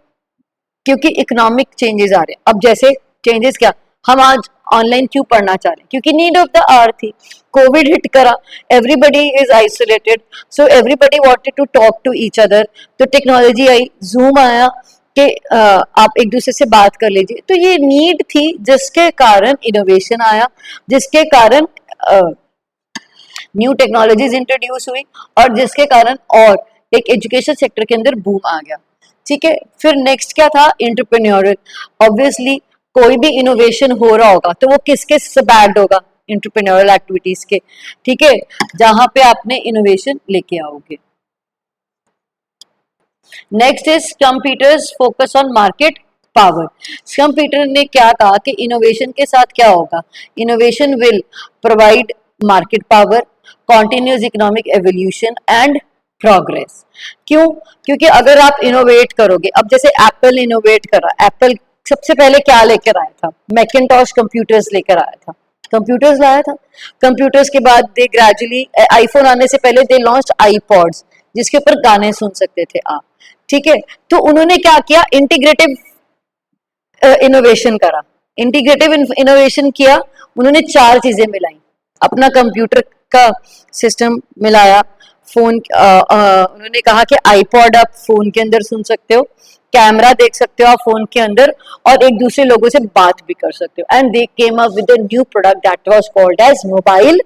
क्योंकि इकोनॉमिक चेंजेस आ रहे हैं। अब जैसे चेंजेस क्या, हम आज ऑनलाइन क्यों पढ़ना चाह रहे हैं, क्योंकि नीड ऑफ द आवर थी, कोविड हिट करा, everybody is isolated, so everybody wanted to talk to each other, तो टेक्नोलॉजी आई, जूम आया, कि आप एक दूसरे से बात कर लीजिए। तो ये नीड थी जिसके कारण इनोवेशन आया, जिसके कारण न्यू टेक्नोलॉजीज इंट्रोड्यूस हुई और जिसके कारण और एक एजुकेशन सेक्टर के अंदर बूम आ गया। ठीक है, फिर नेक्स्ट क्या था, एंटरप्रेन्योरल। ऑब्वियसली कोई भी इनोवेशन हो रहा होगा तो वो किसके से बैक्ड होगा, एंटरप्रेन्योरल एक्टिविटीज के। ठीक है, जहां पे आपने इनोवेशन लेके आओगे। Next is Schumpeter's focus on market power. Schumpeter ने क्या कहा कि इनोवेशन के साथ क्या होगा, innovation will provide market power, continuous economic evolution and progress. क्यों? क्योंकि अगर आप इनोवेट करोगे, अब जैसे एप्पल इनोवेट कर रहा है, एप्पल सबसे पहले क्या लेकर आया था, मैकिंटॉश कंप्यूटर्स लेकर आया था, कंप्यूटर्स लाया था। कंप्यूटर्स के बाद दे ग्रेजुअली, आईफोन आने से पहले दे लॉन्च्ड आईपॉड्स, जिसके ऊपर गाने सुन सकते थे आप। ठीक है, तो उन्होंने क्या किया, इंटीग्रेटिव इनोवेशन करा। इंटीग्रेटिव इनोवेशन किया, उन्होंने चार चीजें मिलाई, अपना कंप्यूटर का सिस्टम मिलाया, फोन, उन्होंने कहा कि आईपॉड आप फोन के अंदर सुन सकते हो, कैमरा देख सकते हो आप फोन के अंदर, और एक दूसरे लोगों से बात भी कर सकते हो। And they came up with a new product that was called as mobile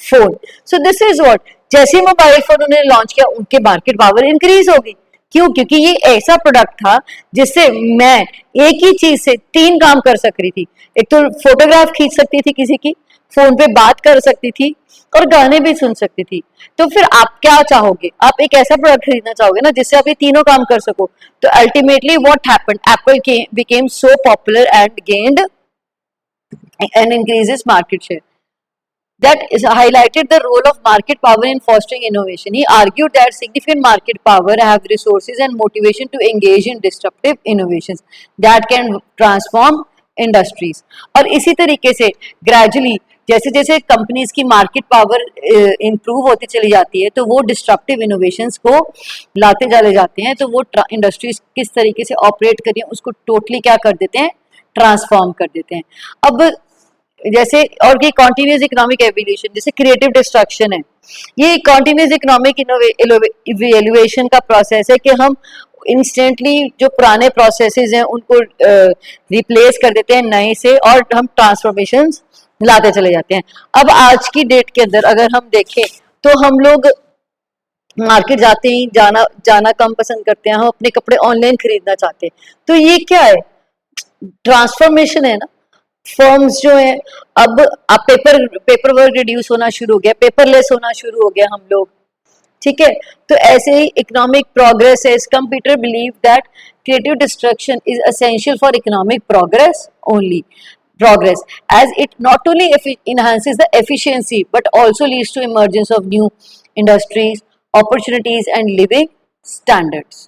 phone. So this is what, जैसे मोबाइल फोन उन्होंने लॉन्च किया, उनके मार्केट पावर इंक्रीज होगी। क्यों? क्योंकि ये ऐसा प्रोडक्ट था जिससे मैं एक ही चीज से तीन काम कर सक रही थी। एक तो फोटोग्राफ खींच सकती थी किसी की, फोन पे बात कर सकती थी, और गाने भी सुन सकती थी। तो फिर आप क्या चाहोगे, आप एक ऐसा प्रोडक्ट खरीदना चाहोगे ना जिससे आप ये तीनों काम कर सको। तो ultimately what happened, Apple became so popular and gained and increases market share. That is highlighted the role of market power in fostering innovation. He argued that significant market power have resources and motivation to engage in disruptive innovations that can transform industries. और इसी तरीके से gradually जैसे जैसे companies की market power improve होती चली जाती है, तो वो डिस्ट्रप्टिव इनोवेशंस को लाते चले जाते हैं, तो वो इंडस्ट्रीज किस तरीके से ऑपरेट करिए उसको टोटली क्या कर देते हैं, ट्रांसफॉर्म कर देते हैं। अब जैसे और ये कॉन्टिन्यूस इकोनॉमिक एवोल्यूशन, जैसे क्रिएटिव डिस्ट्रक्शन है, ये कॉन्टिन्यूस इकोनॉमिक इवैल्यूएशन का प्रोसेस है कि हम इंस्टेंटली जो पुराने प्रोसेसेस हैं उनको रिप्लेस कर देते हैं नए से, और हम ट्रांसफॉर्मेशन लाते चले जाते हैं। अब आज की डेट के अंदर अगर हम देखें तो हम लोग मार्केट जाते ही जाना कम पसंद करते हैं, हम अपने कपड़े ऑनलाइन खरीदना चाहते हैं। तो ये क्या है, ट्रांसफॉर्मेशन है ना। फॉर्म्स जो है, अब आप पेपर वर्क रिड्यूस होना शुरू हो गया, पेपरलेस होना शुरू हो गया हम लोग। ठीक है, तो ऐसे ही इकोनॉमिक प्रोग्रेस है। Computer believe that creative destruction is essential for economic progress only progress, as it not only enhances the efficiency but also leads to emergence of new industries, opportunities and living standards.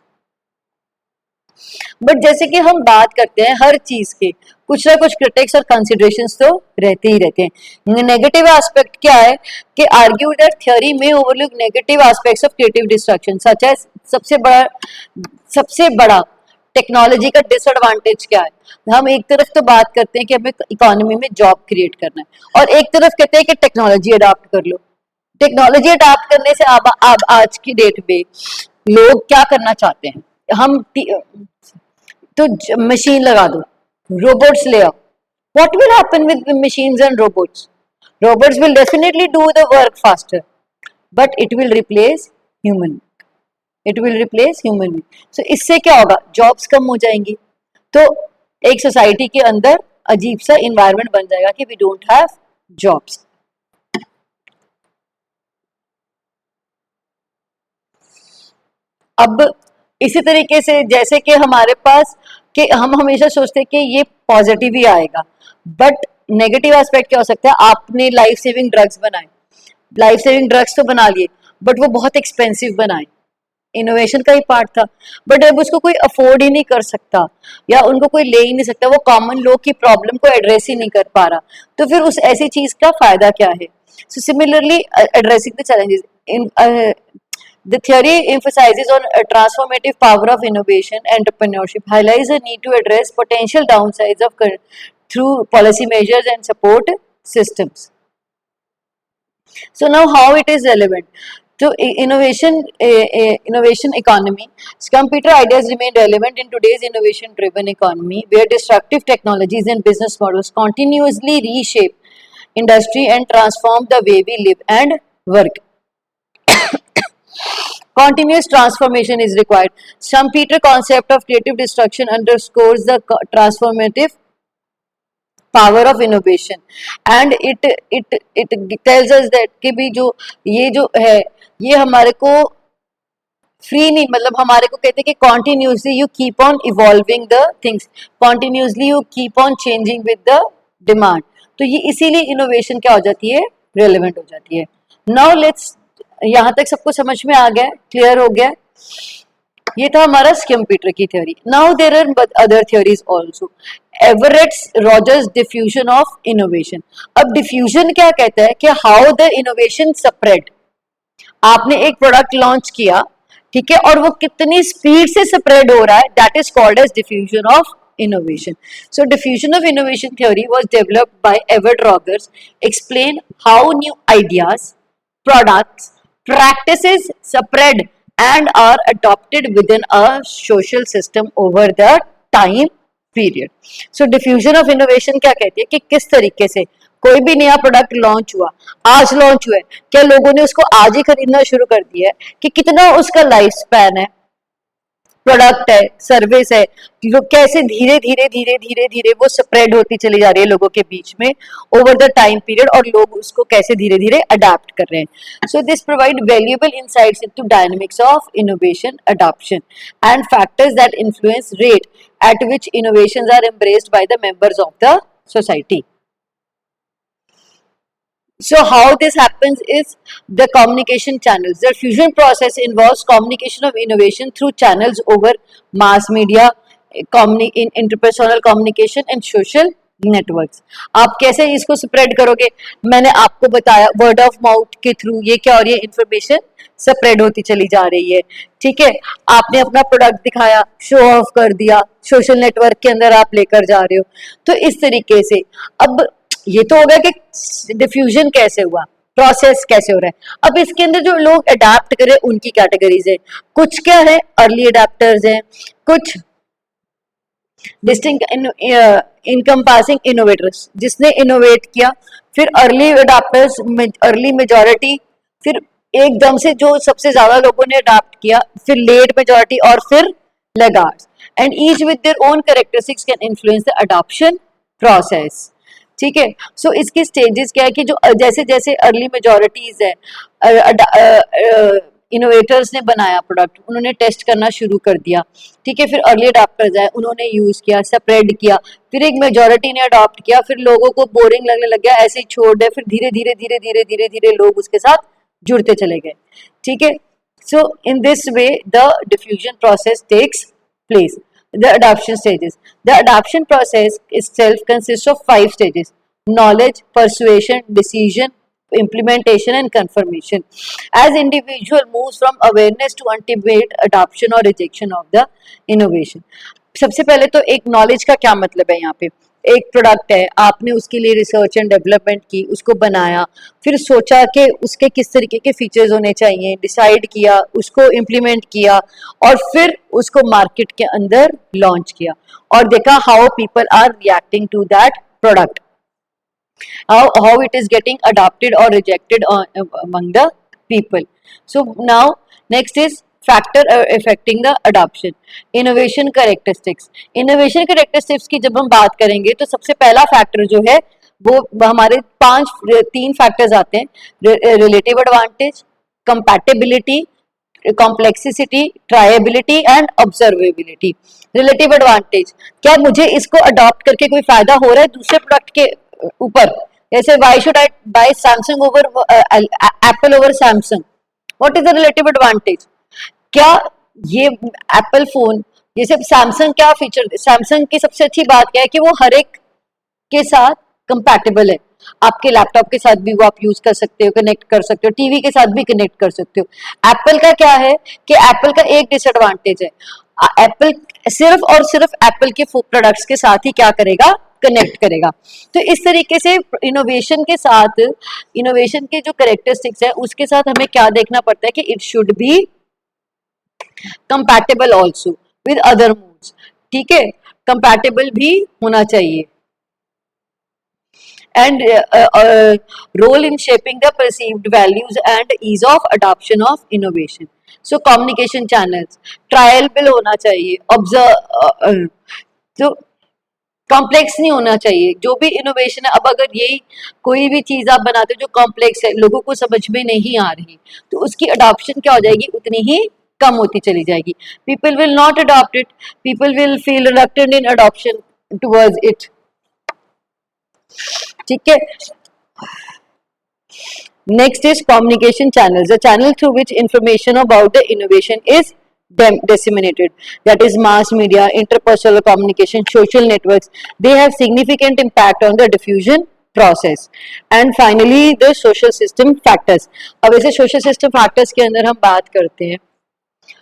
But जैसे कि हम बात करते हैं हर चीज के कुछ ना कुछ क्रिटिक्स और कंसिडरेशंस तो रहते ही रहते हैं। नेगेटिव एस्पेक्ट क्या है कि आर्ग्यू दैट थ्योरी में overlook negative aspects of creative destruction such as सबसे बड़ा टेक्नोलॉजी का डिसएडवांटेज क्या है। हम एक तरफ तो बात करते हैं कि हमें इकोनॉमी में जॉब क्रिएट करना है, और एक तरफ कहते हैं कि टेक्नोलॉजी अडॉप्ट कर लो। टेक्नोलॉजी अडॉप्ट करने से अब आज की डेट में लोग क्या करना चाहते हैं, हम तो मशीन लगा दो, रोबोट्स ले आओ। What will happen with machines and robots? Robots will definitely do the work faster, but it will replace human, it will replace human. So इससे क्या होगा, जॉब्स कम हो जाएंगी, तो एक सोसाइटी के अंदर अजीब सा इन्वायरमेंट बन जाएगा कि वी डोंट हैव जॉब्स। अब इसी तरीके से जैसे कि हमारे पास कि हम हमेशा सोचते हैं कि ये पॉजिटिव ही आएगा, बट नेगेटिव एस्पेक्ट क्या हो सकता है। आपने लाइफ सेविंग ड्रग्स बनाए, लाइफ सेविंग ड्रग्स तो बना लिए, बट वो बहुत एक्सपेंसिव बनाए, इनोवेशन का ही पार्ट था, बट अब उसको कोई अफोर्ड ही नहीं कर सकता या उनको कोई ले ही नहीं सकता, वो कॉमन लोग की प्रॉब्लम को एड्रेस ही नहीं कर पा रहा, तो फिर उस ऐसी चीज का फायदा क्या है। So similarly addressing the challenges in the theory emphasizes on a transformative power of innovation. Entrepreneurship highlights the need to address potential downsides of through policy measures and support systems. So now how it is relevant? So innovation economy. Computer ideas remain relevant in today's innovation-driven economy, where disruptive technologies and business models continuously reshape industry and transform the way we live and work. Continuous transformation is required. Schumpeter concept of creative destruction underscores the transformative power of innovation, and it tells us that कि भी जो है ये हमारे को free नहीं, मतलब हमारे को कहते हैं कि continuously you keep on evolving the things, continuously you keep on changing with the demand. तो ये इसीलिए इनोवेशन क्या हो जाती है, रेलेवेंट हो जाती है. नाउ लेट्स, यहाँ तक सबको समझ में आ गया, क्लियर हो गया. ये था हमारा स्कम्पीटर की theory. Now there are other theories also. Everett's Rogers diffusion of innovation. अब डिफ्यूजन क्या कहता है कि हाउ द इनोवेशन स्प्रेड. आपने एक प्रोडक्ट लॉन्च किया, ठीक है, और वो कितनी स्पीड से स्प्रेड हो रहा है, that is called as diffusion of innovation. So diffusion of innovation theory was developed by Everett Rogers. Explain how new ideas, products, practices spread and are adopted within a social system over the time period. So diffusion of innovation क्या कहती है कि किस तरीके से कोई भी नया प्रोडक्ट लॉन्च हुआ, आज लॉन्च हुआ है, क्या लोगों ने उसको आज ही खरीदना शुरू कर दिया है, कि कितना उसका लाइफ स्पैन है, प्रोडक्ट है, सर्विस है, लोग कैसे धीरे धीरे धीरे धीरे धीरे वो स्प्रेड होती चली जा रही है लोगों के बीच में ओवर द टाइम पीरियड, और लोग उसको कैसे धीरे धीरे अडाप्ट कर रहे हैं. So this provide valuable insights into dynamics of innovation adoption and factors that influence rate at which innovations are embraced by the members of the society. So how this happens is the communication channels. The fusion process involves communication of innovation through channels over mass media, in interpersonal communication and social networks. आप कैसे इसको spread करोगे, मैंने आपको बताया word of mouth के through ये क्या, और ये इंफॉर्मेशन स्प्रेड होती चली जा रही है. ठीक है, आपने अपना प्रोडक्ट दिखाया, शो ऑफ कर दिया, सोशल नेटवर्क के अंदर आप लेकर जा रहे हो. तो इस तरीके से अब ये तो होगा कि डिफ्यूजन कैसे हुआ, प्रोसेस कैसे हो रहा है. अब इसके अंदर जो लोग अडाप्ट करें उनकी कैटेगरीज है. कुछ क्या है, अर्ली अडाप्टर्स हैं, कुछ डिस्टिंक्ट इनकम्पासिंग इनोवेटर्स, जिसने इनोवेट किया, फिर अर्ली अडाप्टर्स, अर्ली मेजॉरिटी, फिर एकदम से जो सबसे ज्यादा लोगों ने अडाप्ट किया, फिर लेट मेजॉरिटी, और फिर laggards. And each with their own characteristics can influence the adoption process. ठीक है, सो इसके स्टेजेस क्या है कि जो जैसे जैसे अर्ली मेजॉरिटीज है, इनोवेटर्स ने बनाया प्रोडक्ट, उन्होंने टेस्ट करना शुरू कर दिया. ठीक है, फिर अर्ली अडॉप्टर्स है, उन्होंने यूज किया, स्प्रेड किया, फिर एक मेजॉरिटी ने अडॉप्ट किया, फिर लोगों को बोरिंग लगने लग गया, ऐसे ही छोड़ दे, फिर धीरे धीरे धीरे धीरे धीरे धीरे लोग उसके साथ जुड़ते चले गए. ठीक है, so in this way the diffusion process takes place. The adoption stages. The adoption process itself consists of 5 stages: knowledge, persuasion, decision, implementation and confirmation. As individual moves from awareness to ultimate adoption or rejection of the innovation. सबसे पहले तो एक knowledge का क्या मतलब है. यहाँ पे एक प्रोडक्ट है, आपने उसके लिए रिसर्च एंड डेवलपमेंट की, उसको बनाया, फिर सोचा कि उसके किस तरीके के फीचर्स होने चाहिए, डिसाइड किया, उसको इम्प्लीमेंट किया, और फिर उसको मार्केट के अंदर लॉन्च किया, और देखा how people are reacting to that product, how it is getting adopted or rejected among the people. So now next is factor affecting the adoption. Innovation characteristics. Innovation characteristics की जब हम बात करेंगे तो सबसे पहला फैक्टर जो है वो हमारे 3 फैक्टर्स आते हैं: relative advantage, compatibility, complexity, trialability and observability. Relative advantage, क्या मुझे इसको अडॉप्ट करके कोई फायदा हो रहा है दूसरे प्रोडक्ट के ऊपर. जैसे why should I buy Samsung over Apple over Samsung? What is the relative advantage? क्या ये एप्पल फोन, जैसे सैमसंग क्या फीचर, सैमसंग की सबसे अच्छी बात क्या है कि वो हर एक के साथ कंपैटिबल है. आपके लैपटॉप के साथ भी वो आप यूज कर सकते हो, कनेक्ट कर सकते हो, टीवी के साथ भी कनेक्ट कर सकते हो. एप्पल का क्या है कि एप्पल का एक डिसएडवांटेज है, एप्पल सिर्फ और सिर्फ एप्पल के प्रोडक्ट्स के साथ ही क्या करेगा, कनेक्ट करेगा। तो इस तरीके से इनोवेशन के साथ, इनोवेशन के जो करेक्टरिस्टिक्स है उसके साथ हमें क्या देखना पड़ता है कि it should be compatible also with other moods, ठीक है, कंपैटिबल भी होना चाहिए। And role in shaping the perceived values and ease of adoption of innovation. So communication channels, trialable होना चाहिए, observe, तो कॉम्प्लेक्स नहीं होना चाहिए जो भी इनोवेशन है। अब अगर यही कोई भी चीज आप बनाते हो जो कॉम्प्लेक्स है, लोगों को समझ में नहीं आ रही, तो उसकी अडॉप्शन क्या हो जाएगी, उतनी ही कम होती चली जाएगी। People will not adopt it, people will feel reluctant in adoption towards it, ठीक है। Next is communication channels, the channel through which information about the innovation is disseminated, that is mass media, interpersonal communication, social networks. They have significant impact on the diffusion process. And finally the social system factors. अब ऐसे social system factors के अंदर हम बात करते हैं,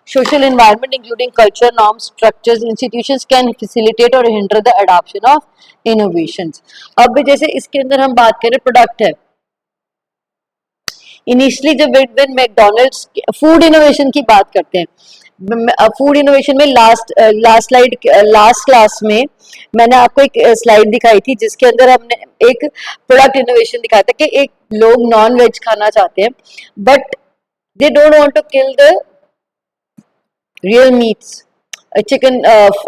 social environment including culture, norms, structures, institutions can facilitate or hinder the adoption of innovations. अब जैसे इसके अंदर हम बात करें प्रोडक्ट है, इनिशियली जब व्हेन मैकडॉनल्ड्स फूड इनोवेशन की बात करते हैं, फूड इनोवेशन में लास्ट क्लास में मैंने आपको एक स्लाइड दिखाई थी जिसके अंदर हमने एक प्रोडक्ट इनोवेशन दिखाया था कि एक लोग नॉन वेज खाना चाहते हैं but they don't want to kill the real meats, chicken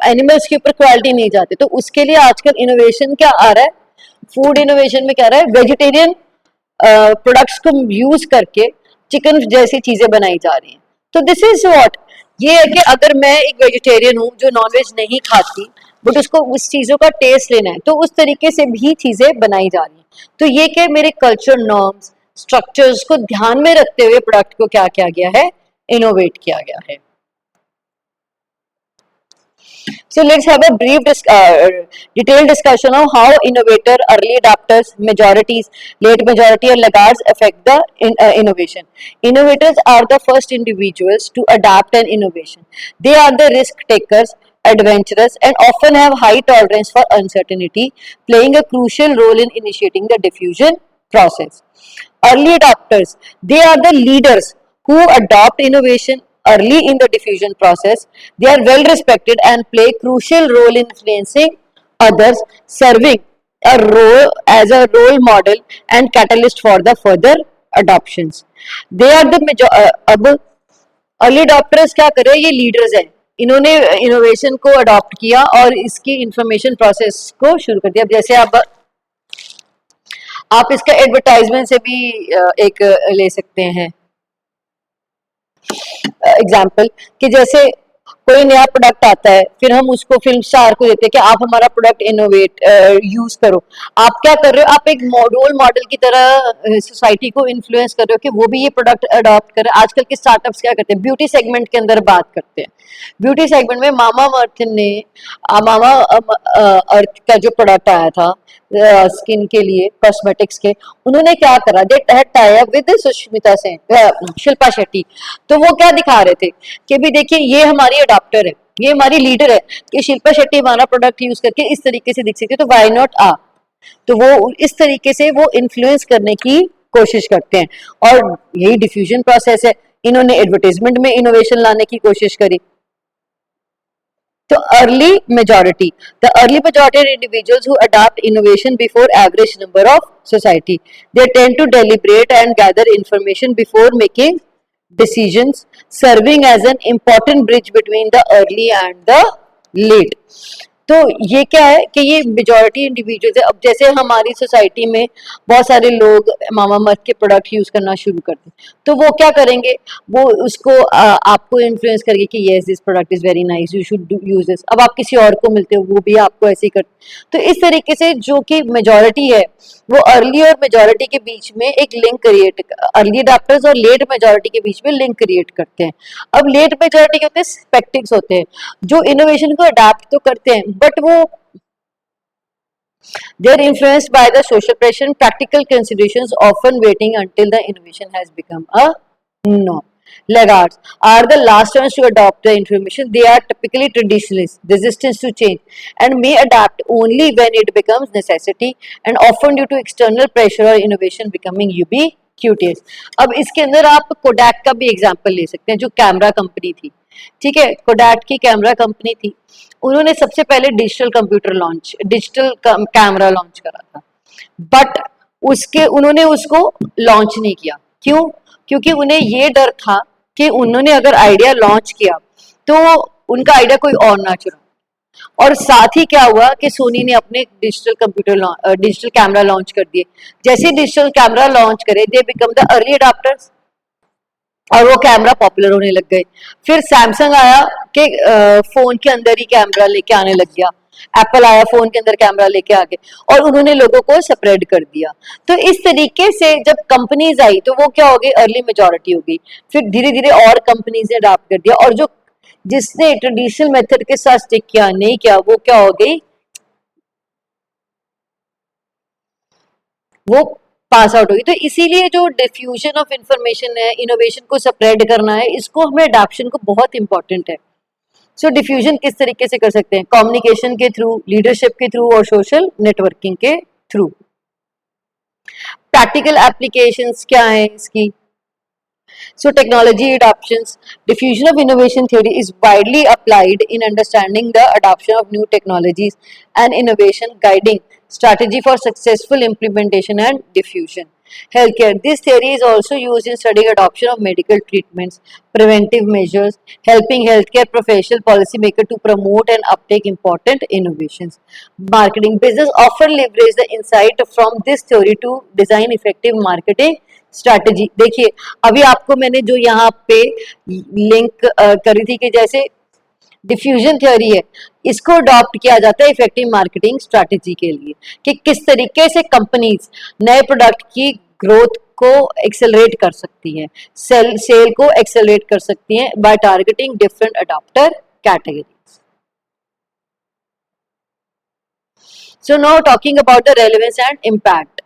animals के ऊपर क्वालिटी नहीं जाते, तो उसके लिए आजकल इनोवेशन क्या आ रहा है, फूड इनोवेशन में क्या आ रहा है, वेजिटेरियन प्रोडक्ट्स को यूज करके चिकन जैसी चीजें बनाई जा रही हैं। तो दिस इज व्हाट, ये है कि अगर मैं एक वेजिटेरियन हूँ जो नॉनवेज नहीं खाती बट उसको उस चीजों का टेस्ट लेना है, तो उस तरीके से भी चीजें बनाई जा रही हैं। तो ये कि मेरे कल्चर, नॉर्म्स, स्ट्रक्चर्स को ध्यान में रखते हुए प्रोडक्ट को क्या किया गया है, इनोवेट किया गया है। So let's have a brief detailed discussion of how innovator, early adopters, majorities, late majority and laggards affect the innovation. Innovators are the first individuals to adapt an innovation. They are the risk takers, adventurous and often have high tolerance for uncertainty, playing a crucial role in initiating the diffusion process. Early adopters, they are the leaders who adopt innovation early in the diffusion process. They are well respected and play a crucial role in influencing others, serving a role as a role model and catalyst for the further adoptions. They are the अब early adopters क्या कर रहे हैं, ये leaders हैं, इन्होंने innovation को adopt किया और इसकी इंफॉर्मेशन प्रोसेस को शुरू कर दिया। अब जैसे आप इसका एडवर्टाइजमेंट से भी एक ले सकते हैं एग्जाम्पल कि जैसे कोई नया प्रोडक्ट आता है, फिर हम उसको फिल्म स्टार को देते हैं कि आप हमारा प्रोडक्ट इनोवेट यूज करो। आप क्या कर रहे हो, आप एक रोल मॉडल की तरह सोसाइटी को इन्फ्लुएंस कर रहे हो कि वो भी ये प्रोडक्ट अडॉप्ट करें। आजकल के स्टार्टअप्स क्या करते हैं, ब्यूटी सेगमेंट के अंदर बात करते हैं। ब्यूटी सेगमेंट में मामा अर्थ ने मामा अर्थ का जो प्रोडक्ट आया था स्किन के लिए, कॉस्मेटिक्स के, उन्होंने क्या करा, they had tie up with Sushmita Sen, Shilpa Shetty. तो वो क्या दिखा रहे थे कि भी देखिए ये हमारी अडॉप्टर है, ये हमारी लीडर है कि शिल्पा शेट्टी हमारा प्रोडक्ट यूज करके इस तरीके से दिख सकती है, तो व्हाई नॉट आ। तो वो इस तरीके से वो इन्फ्लुएंस करने की कोशिश करते हैं और यही डिफ्यूजन प्रोसेस है। इन्होंने एडवर्टाइजमेंट में इनोवेशन लाने की कोशिश करी। तो early majority, the early majority are individuals who adopt innovation before average number of society. They tend to deliberate and gather information before making decisions, serving as an important bridge between the early and the late. तो ये क्या है कि ये majority individuals है। अब जैसे हमारी सोसाइटी में बहुत सारे लोग मामा मर्थ के प्रोडक्ट यूज करना शुरू करते हैं, तो वो क्या करेंगे, वो उसको आपको इन्फ्लुएंस करेंगे कि yes this product is very nice, you should use this. अब आप किसी और को मिलते हो, वो भी आपको ऐसे ही करते। तो इस तरीके से जो कि मेजॉरिटी है वो अर्ली और मेजॉरिटी के बीच में एक लिंक क्रिएट, अर्ली अडॉप्टर्स और लेट मेजॉरिटी के बीच में लिंक क्रिएट करते हैं। अब लेट मेजॉरिटी के होते हैं स्पेक्टिक्स, होते हैं जो इनोवेशन को अडॉप्ट तो करते हैं बट वो they are influenced by the social pressure and practical considerations, often waiting until the innovation has become a norm. Laggards are the last ones to adopt the information. They are typically traditionalists, resistant to change, and may adapt only when it becomes necessity and often due to external pressure or innovation becoming ubiquitous. अब इसके अंदर आप Kodak का भी example ले सकते हैं, जो कैमरा कंपनी थी. ठीक है, कोडैक की कैमरा कंपनी थी. उन्होंने सबसे पहले डिजिटल कैमरा लॉन्च करा था, बट उसके उन्होंने उसको लॉन्च नहीं किया. क्यों? क्योंकि उन्हें ये डर था कि उन्होंने अगर आइडिया लॉन्च किया तो उनका आइडिया कोई और ना चुरा. और साथ ही क्या हुआ कि सोनी ने अपने डिजिटल कैमरा लॉन्च कर दिए. जैसे डिजिटल कैमरा लॉन्च करे, they become the early adopters और वो कैमरा पॉपुलर होने लग गए. फिर सैमसंग आया कि फोन के अंदर ही कैमरा लेके आने लग गया. एप्पल आया, फोन के अंदर कैमरा लेके आ गए और उन्होंने लोगों को स्प्रेड कर दिया. तो इस तरीके से जब कंपनीज आई तो वो क्या हो गई, अर्ली मेजोरिटी हो गई. फिर धीरे धीरे और कंपनीज ने अडॉप्ट कर दिया, और जो जिसने ट्रेडिशनल मेथड के साथ स्टिक किया नहीं किया, वो क्या हो गई, वो पास आउट होगी. तो इसीलिए जो डिफ्यूजन ऑफ इंफॉर्मेशन है, इनोवेशन को स्प्रेड करना है, इसको हमें अडॉप्शन को बहुत इंपॉर्टेंट है. सो डिफ्यूजन किस तरीके से कर सकते हैं, कम्युनिकेशन के थ्रू, लीडरशिप के थ्रू और सोशल नेटवर्किंग के थ्रू. प्रैक्टिकल एप्लीकेशंस क्या है इसकी. So technology adoptions, diffusion of innovation theory is widely applied in understanding the adoption of new technologies and innovation, guiding strategy for successful implementation and diffusion. Healthcare. This theory is also used in studying adoption of medical treatments, preventive measures, helping healthcare professional policymakers to promote and uptake important innovations. Marketing. Business often leverage the insight from this theory to design effective marketing strategy. देखिए, अभी आपको मैंने जो यहाँ पे link करी थी कि जैसे डिफ्यूजन थ्योरी है, इसको अडॉप्ट किया जाता है इफेक्टिव मार्केटिंग स्ट्रैटेजी के लिए, कि किस तरीके से कंपनीज नए प्रोडक्ट की ग्रोथ को एक्सेलरेट कर सकती हैं, सेल को एक्सेलरेट कर सकती हैं by targeting different adopter category. So now talking about the relevance and impact.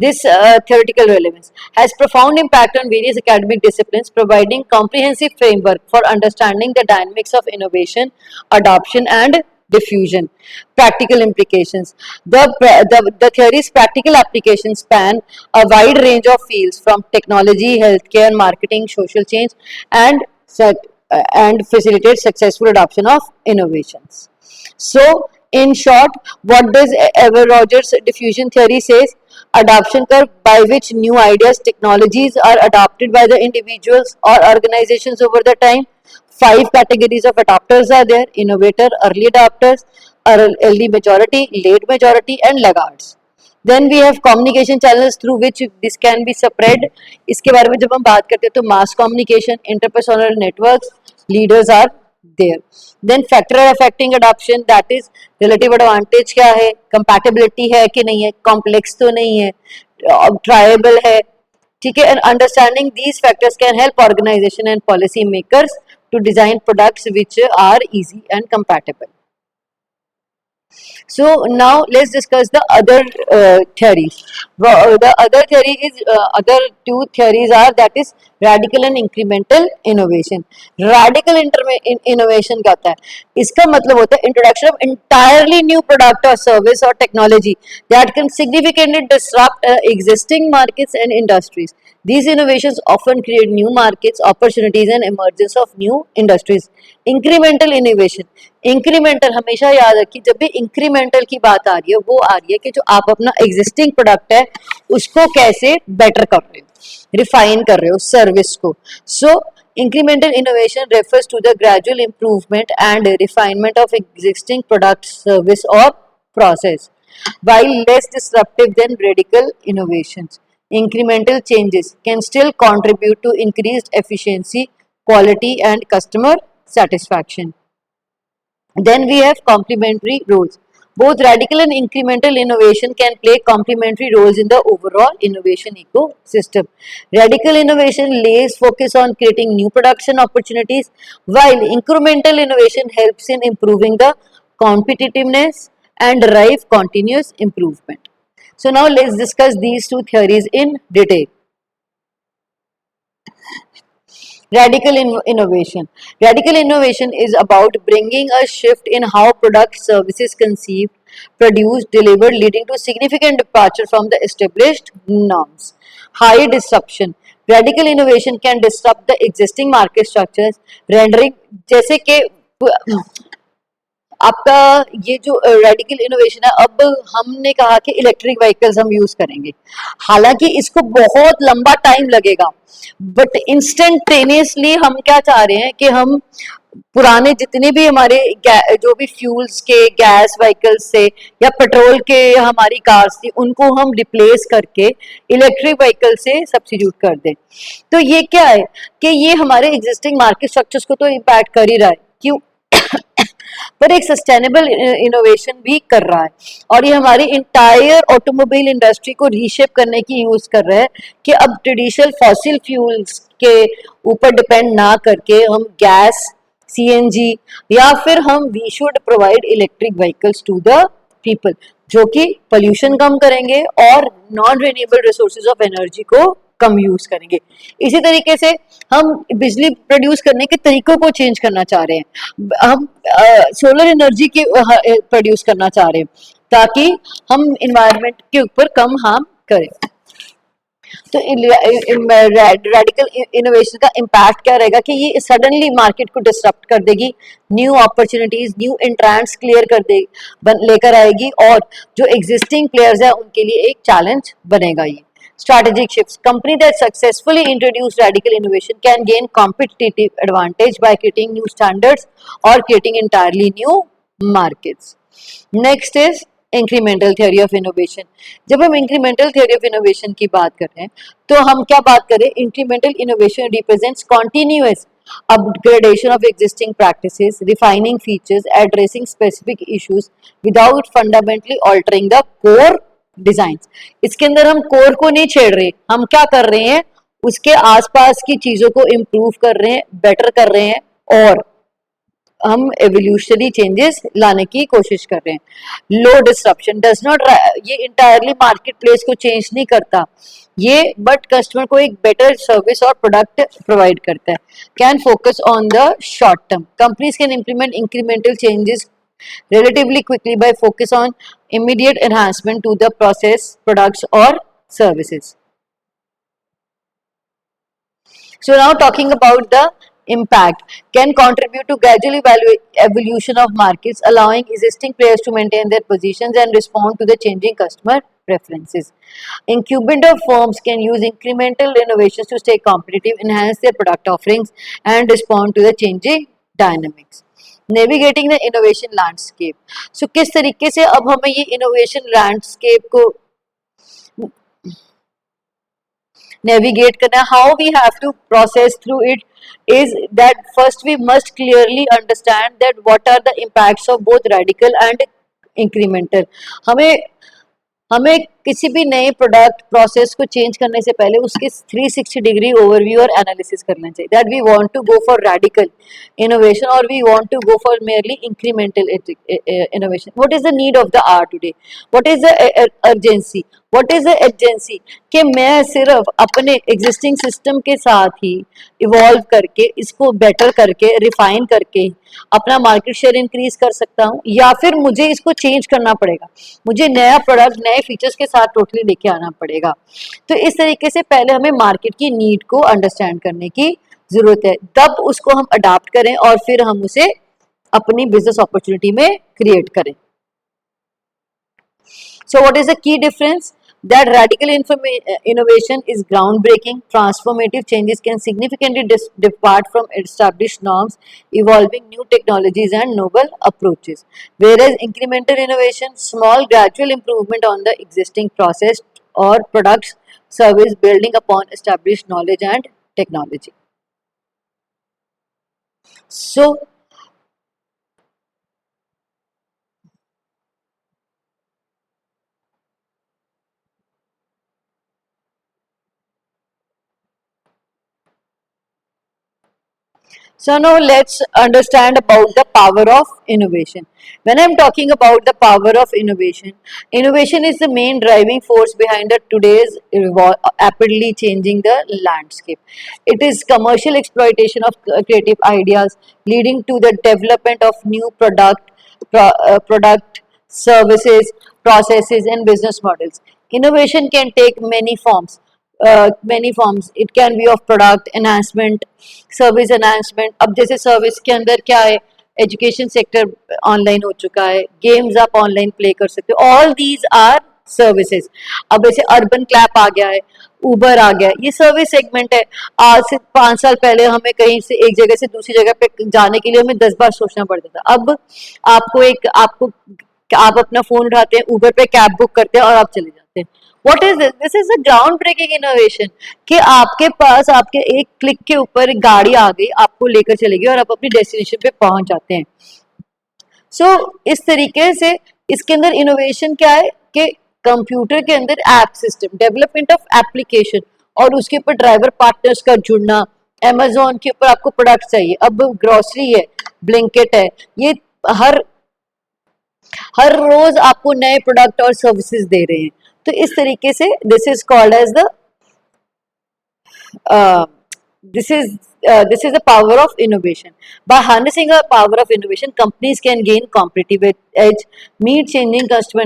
This theoretical relevance has profound impact on various academic disciplines, providing comprehensive framework for understanding the dynamics of innovation, adoption and diffusion. Practical implications. The theory's practical applications span a wide range of fields from technology, healthcare, marketing, social change and facilitate successful adoption of innovations. So in short, what does Ever Rogers diffusion theory says? Adoption curve by which new ideas, technologies are adopted by the individuals or organizations over the time. 5 categories of adopters are there: innovator, early adopters, early majority, late majority, and laggards. Then we have communication channels through which this can be spread. इसके बारे में जब हम बात करते हैं तो mass communication, interpersonal networks, leaders are there. Then factor affecting adoption, that is relative advantage क्या है, compatibility है कि नहीं है, complex तो नहीं है, triable है, ठीक है. And understanding these factors can help organization and policy makers to design products which are easy and compatible. So now let's discuss the other theories. The other theory is other two theories are, that is radical and incremental innovation. Radical innovation क्या होता है? इसका मतलब होता है introduction of entirely new product or service or technology that can significantly disrupt existing markets and industries. These innovations often create new markets, opportunities and emergence of new industries. Incremental innovation. Incremental हमेशा याद रखिए, जब भी incremental की बात आ रही है वो आ रही है कि जो आप अपना एग्जिस्टिंग प्रोडक्ट है उसको कैसे बेटर कर रहे हो, रिफाइन कर रहे हो सर्विस को. सो incremental innovation refers to the gradual improvement and refinement of existing product, service or process, while less disruptive than radical innovations. Incremental changes can still contribute to increased efficiency, quality and customer satisfaction. Then we have complementary roles. Both radical and incremental innovation can play complementary roles in the overall innovation ecosystem. Radical innovation lays focus on creating new production opportunities, while incremental innovation helps in improving the competitiveness and drive continuous improvement. So now let's discuss these two theories in detail. Innovation. Radical innovation is about bringing a shift in how product services conceived, produced, delivered, leading to significant departure from the established norms. High disruption. Radical innovation can disrupt the existing market structures, rendering जैसे कि आपका ये जो radical innovation है, अब हमने कहा कि इलेक्ट्रिक व्हीकल्स हम यूज करेंगे, हालांकि इसको बहुत लंबा टाइम लगेगा, बट इंस्टेंटेनियसली हम क्या चाह रहे हैं कि हम पुराने जितने भी हमारे जो भी फ्यूल्स के गैस व्हीकल्स से या पेट्रोल के हमारी कार्स थी उनको हम रिप्लेस करके इलेक्ट्रिक व्हीकल से सब्सिट्यूट कर दें। तो ये क्या है कि ये हमारे एग्जिस्टिंग मार्केट स्ट्रक्चर्स को तो इम्पैक्ट कर ही रहा है, क्यों पर एक सस्टेनेबल इनोवेशन भी कर रहा है, और ये हमारी इंटायर ऑटोमोबाइल इंडस्ट्री को रीशेप करने की यूज कर रहा है कि अब ट्रेडिशनल फॉसिल फ्यूल्स के ऊपर डिपेंड ना करके हम गैस, सीएनजी या फिर हम we should provide electric vehicles to the people, जो कि पोल्यूशन कम करेंगे और non renewable resources of energy को कम यूज करेंगे। इसी तरीके से हम बिजली प्रोड्यूस करने के तरीकों को चेंज करना चाह रहे हैं, हम सोलर एनर्जी के प्रोड्यूस करना चाह रहे हैं ताकि हम इन्वायरमेंट के ऊपर कम हार्म करें। तो रेडिकल इनोवेशन का इम्पैक्ट क्या रहेगा कि ये सडनली मार्केट को डिसरप्ट कर देगी, new opportunities, new entrants clear कर दे लेकर आएगी, और जो एग्जिस्टिंग प्लेयर्स है उनके लिए एक चैलेंज बनेगा ये। Strategic shifts. Company that successfully introduce radical innovation can gain competitive advantage by creating new standards or creating entirely new markets. Next is incremental theory of innovation. जब हम इंक्रीमेंटल थ्योरी ऑफ इनोवेशन की बात कर रहे हैं तो हम क्या बात करें, incremental innovation represents continuous upgradation of existing practices, refining features, addressing specific issues without fundamentally altering the core designs. इसके अंदर हम कोर को नहीं छेड़ रहे, हम क्या कर रहे हैं, उसके आसपास की चीजों को इम्प्रूव कर रहे हैं, बेटर कर रहे हैं, और हम एवोल्यूशनरी चेंजेस लाने की कोशिश कर रहे हैं। लो डिस्ट्रप्शन डज नॉट, ये इंटायरली मार्केट प्लेस को चेंज नहीं करता ये, बट कस्टमर को एक बेटर सर्विस और प्रोडक्ट प्रोवाइड करता है। Can focus on the short term, companies can implement incremental changes relatively quickly by focus on immediate enhancement to the process, products or services. So now talking about the impact, can contribute to gradual evolution of markets, allowing existing players to maintain their positions and respond to the changing customer preferences. Incubator firms can use incremental innovations to stay competitive, enhance their product offerings, and respond to the changing dynamics. Navigating the innovation landscape, so किस तरीके से अब हमें ये innovation landscape को navigate करना, how we have to process through it is that first we must clearly understand that what are the impacts of both radical and incremental. हमें हमें किसी भी नए प्रोडक्ट प्रोसेस को चेंज करने से पहले उसके 360 डिग्री ओवरव्यू और एनालिसिस करना चाहिए, that we want to go for radical innovation और we want to go for merely incremental innovation. What is the need of the hour today, what is the urgency, what is the agency, कि मैं सिर्फ अपने existing system के साथ ही evolve करके इसको better करके रिफाइन करके अपना मार्केट शेयर इंक्रीज कर सकता हूँ, या फिर मुझे इसको चेंज करना पड़ेगा, मुझे नया प्रोडक्ट नए फीचर्स के साथ टोटली लेके आना पड़ेगा। तो इस तरीके से पहले हमें मार्केट की नीड को अंडरस्टैंड करने की जरूरत है, तब उसको हम अडॉप्ट करें और फिर हम उसे अपनी बिजनेस अपॉर्चुनिटी में क्रिएट करें। So what is the key difference? That radical innovation is groundbreaking, transformative changes can significantly depart from established norms, evolving new technologies and novel approaches. Whereas incremental innovation, small gradual improvement on the existing process or products, service building upon established knowledge and technology. So So now let's understand about the power of innovation. When I'm talking about the power of innovation, innovation is the main driving force behind the today's rapidly changing the landscape. It is commercial exploitation of creative ideas leading to the development of new product, services, processes, and business models. Innovation can take many forms. It can be of product enhancement, service enhancement. अब जैसे service के अंदर क्या है, education sector online हो चुका है, games आप ऑनलाइन प्ले कर सकते हो, ऑल दीज आर सर्विसेज. अब ऐसे अर्बन क्लैप आ गया है, उबर आ गया है, ये सर्विस सेगमेंट है. आज से 5 साल पहले हमें कहीं से एक जगह से दूसरी जगह पे जाने के लिए हमें 10 बार सोचना पड़ता था. अब आपको आप अपना फोन उठाते हैं, उबर पे कैब बुक करते हैं और आप चले जाते हैं. What is this is a ground breaking innovation कि आपके पास आपके एक क्लिक के ऊपर एक गाड़ी आ गई, आपको लेकर चलेगी और आप अपनी डेस्टिनेशन पे पहुंच जाते हैं. इस तरीके से इसके अंदर इनोवेशन क्या है कि कंप्यूटर के अंदर app system, development of application और उसके ऊपर ड्राइवर पार्टनर्स का जुड़ना. अमेजोन के ऊपर आपको प्रोडक्ट चाहिए, अब ग्रोसरी है, ब्लिंकिट है, ये हर हर रोज आपको नए प्रोडक्ट और सर्विसेज दे रहे हैं. तो इस तरीके से this is called as the this is the power of innovation. By harnessing the power of innovation, companies can gain competitive edge, meet changing customer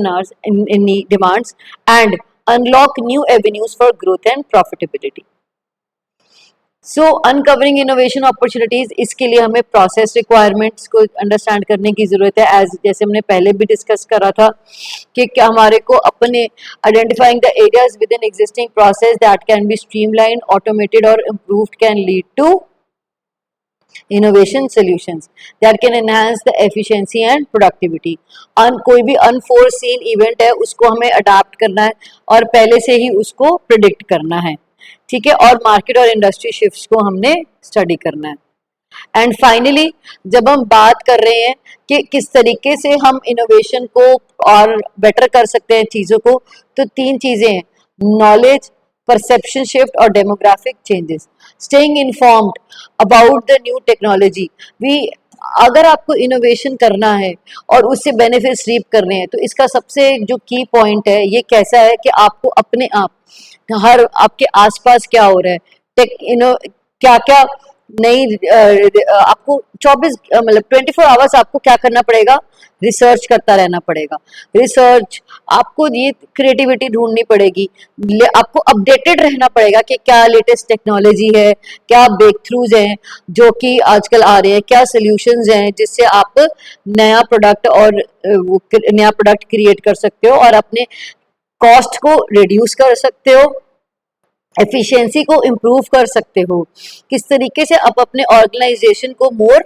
demands, and unlock new avenues for growth and profitability. So uncovering innovation opportunities, इसके लिए हमें process requirements को understand करने की जरूरत है. As जैसे हमने पहले भी डिस्कस करा था कि क्या हमारे को अपने identifying the areas within existing process that can be streamlined, automated और improved can lead to innovation solutions that can enhance the efficiency and productivity. कोई भी अनफोर्सीन इवेंट है उसको हमें अडाप्ट करना है और पहले से ही उसको प्रिडिक्ट करना है, ठीक है, और मार्केट और इंडस्ट्री शिफ्ट्स को हमने स्टडी करना है. एंड फाइनली जब हम बात कर रहे हैं कि किस तरीके से हम इनोवेशन को और बेटर कर सकते हैं चीज़ों को, तो 3 चीज़ें हैं: नॉलेज, परसेप्शन शिफ्ट और demographic changes. Staying informed about the new technology. We अगर आपको इनोवेशन करना है और उससे बेनिफिट्स रीप करने हैं तो इसका सबसे जो की पॉइंट है ये कैसा है कि आपको अपने आप हर आपके आसपास क्या हो रहा है, क्या क्या नई आपको 24 मतलब 24 आवर्स आपको क्या करना पड़ेगा, रिसर्च करता रहना पड़ेगा. रिसर्च आपको ये क्रिएटिविटी ढूंढनी पड़ेगी, आपको अपडेटेड रहना पड़ेगा कि क्या लेटेस्ट टेक्नोलॉजी है, क्या ब्रेक थ्रूज हैं जो कि आजकल आ रहे हैं, क्या सोल्यूशंस हैं जिससे आप नया प्रोडक्ट और नया प्रोडक्ट क्रिएट कर सकते हो और अपने कॉस्ट को रिड्यूस कर सकते हो, एफिशिएंसी को इम्प्रूव कर सकते हो. किस तरीके से आप अपने ऑर्गेनाइजेशन को मोर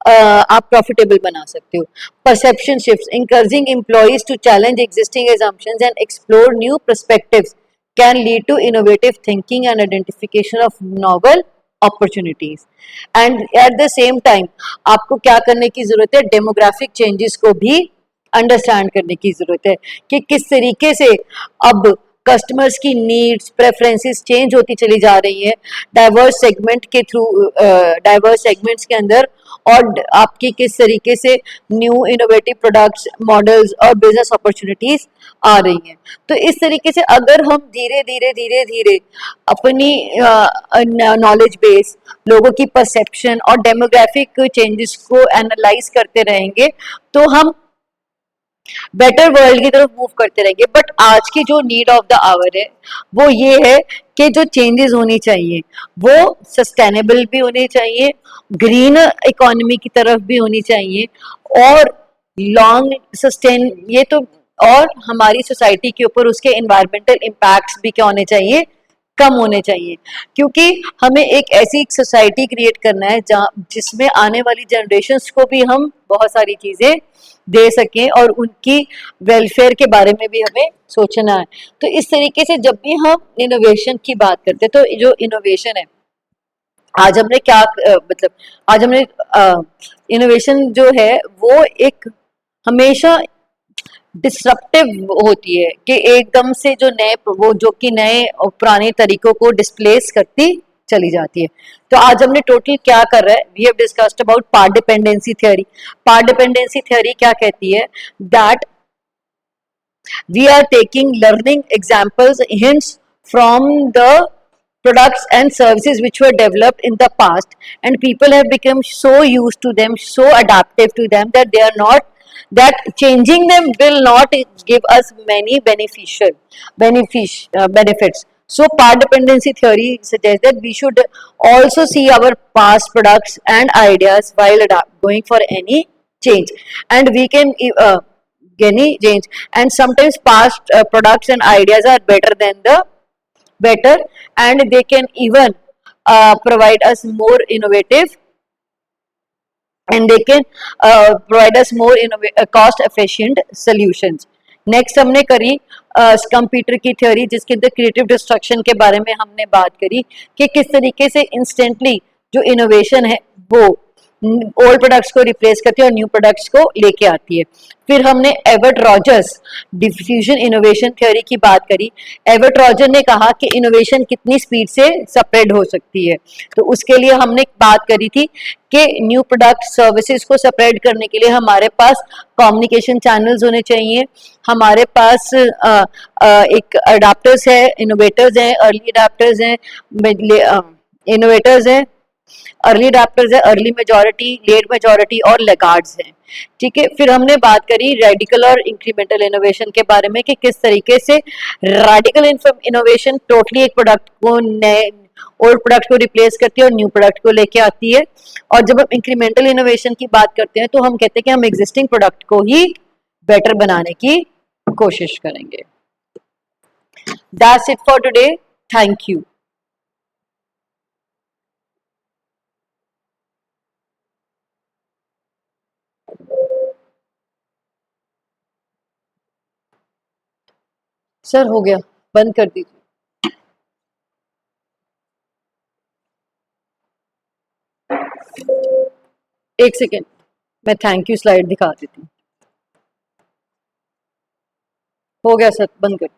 आप प्रॉफिटेबल बना सकते हो. Perception shifts, encouraging employees to challenge existing assumptions and explore new perspectives can lead to innovative thinking and identification of novel opportunities. And at the same time आपको क्या करने की जरूरत है, डेमोग्राफिक चेंजेस को भी अंडरस्टैंड करने की जरूरत है कि किस तरीके से अब कस्टमर्स की नीड्स, प्रेफरेंसेस चेंज होती चली जा रही हैं डाइवर्स सेगमेंट के थ्रू, डाइवर्स सेगमेंट्स के अंदर, और आपकी किस तरीके से न्यू इनोवेटिव प्रोडक्ट्स, मॉडल्स और बिजनेस अपॉर्चुनिटीज आ रही हैं. तो इस तरीके से अगर हम धीरे धीरे अपनी नॉलेज बेस, लोगों की परसेप्शन और डेमोग्राफिक चेंजेस को एनालाइज करते रहेंगे तो हम बेटर वर्ल्ड की तरफ मूव करते रहेंगे. बट आज की जो नीड ऑफ द आवर है वो ये है कि जो चेंजेस होनी चाहिए वो सस्टेनेबल भी होने चाहिए, ग्रीन इकोनॉमी की तरफ भी होनी चाहिए और लॉन्ग सस्टेन ये तो, और हमारी सोसाइटी के ऊपर उसके एनवायरमेंटल इम्पैक्ट्स भी क्या होने चाहिए, कम होने चाहिए. क्योंकि हमें एक ऐसी सोसाइटी क्रिएट करना है जहाँ जिसमें आने वाली जनरेशन्स को भी हम बहुत सारी चीजें दे सकें और उनकी वेलफेयर के बारे में भी हमें सोचना है. तो इस तरीके से जब भी हम इनोवेशन की बात करते हैं तो जो इनोवेशन है, आज हमने क्या मतलब आज हमने इनोवेशन जो है वो एक हमेशा डिसरप्टिव होती है कि एकदम से जो नए वो जो कि नए और पुराने तरीकों को डिस्प्लेस करती चली जाती है। तो आज हमने टोटल क्या कर रहा है, we have discussed about part dependency theory. Part dependency theory क्या कहती है, that we are taking learning examples, hints from the products and services which were developed in the past, and people have become so used to them, so adaptive to them, that they are not, that changing them will not give us many benefits. So part dependency theory suggests that we should also see our past products and ideas while going for any change, and we can any change, and sometimes past products and ideas are better, and they can even provide us more innovative, and they can provide us more cost efficient solutions. Next हमने करी computer की theory, जिसके अंदर creative destruction के बारे में हमने बात करी कि किस तरीके से इंस्टेंटली जो इनोवेशन है वो ओल्ड प्रोडक्ट्स को रिप्लेस करती है और न्यू प्रोडक्ट्स को लेके आती है। फिर हमने avert Rogers diffusion innovation theory की बात करी। एवर्ट रॉजर ने कहा कि इनोवेशन कितनी स्पीड से स्प्रेड हो सकती है, तो उसके लिए हमने बात करी थी कि न्यू प्रोडक्ट सर्विसेज को स्प्रेड करने के लिए हमारे पास कम्युनिकेशन चैनल्स होने चाहिए, हमारे पास एक अडाप्टर्स है, इनोवेटर्स हैं, अर्ली अडाप्टर्स हैं, इनोवेटर्स हैं, अर्ली अडाप्टर्स है, अर्ली मेजॉरिटी, लेट मेजॉरिटी और लेगार्ड्स हैं। ठीक है, फिर हमने बात करी रेडिकल और इंक्रीमेंटल इनोवेशन के बारे में कि किस तरीके से रेडिकल इनोवेशन टोटली एक प्रोडक्ट को नए ओल्ड प्रोडक्ट को रिप्लेस करती है और न्यू प्रोडक्ट को लेके आती है। और जब हम इंक्रीमेंटल इनोवेशन की बात करते हैं तो हम कहते हैं कि हम एग्जिस्टिंग प्रोडक्ट को ही बेटर बनाने की कोशिश करेंगे। That's it for today, thank you. Sir हो गया, बंद कर दीजिए। एक सेकेंड, मैं थैंक यू स्लाइड दिखा देती हूँ। हो गया सर, बंद कर।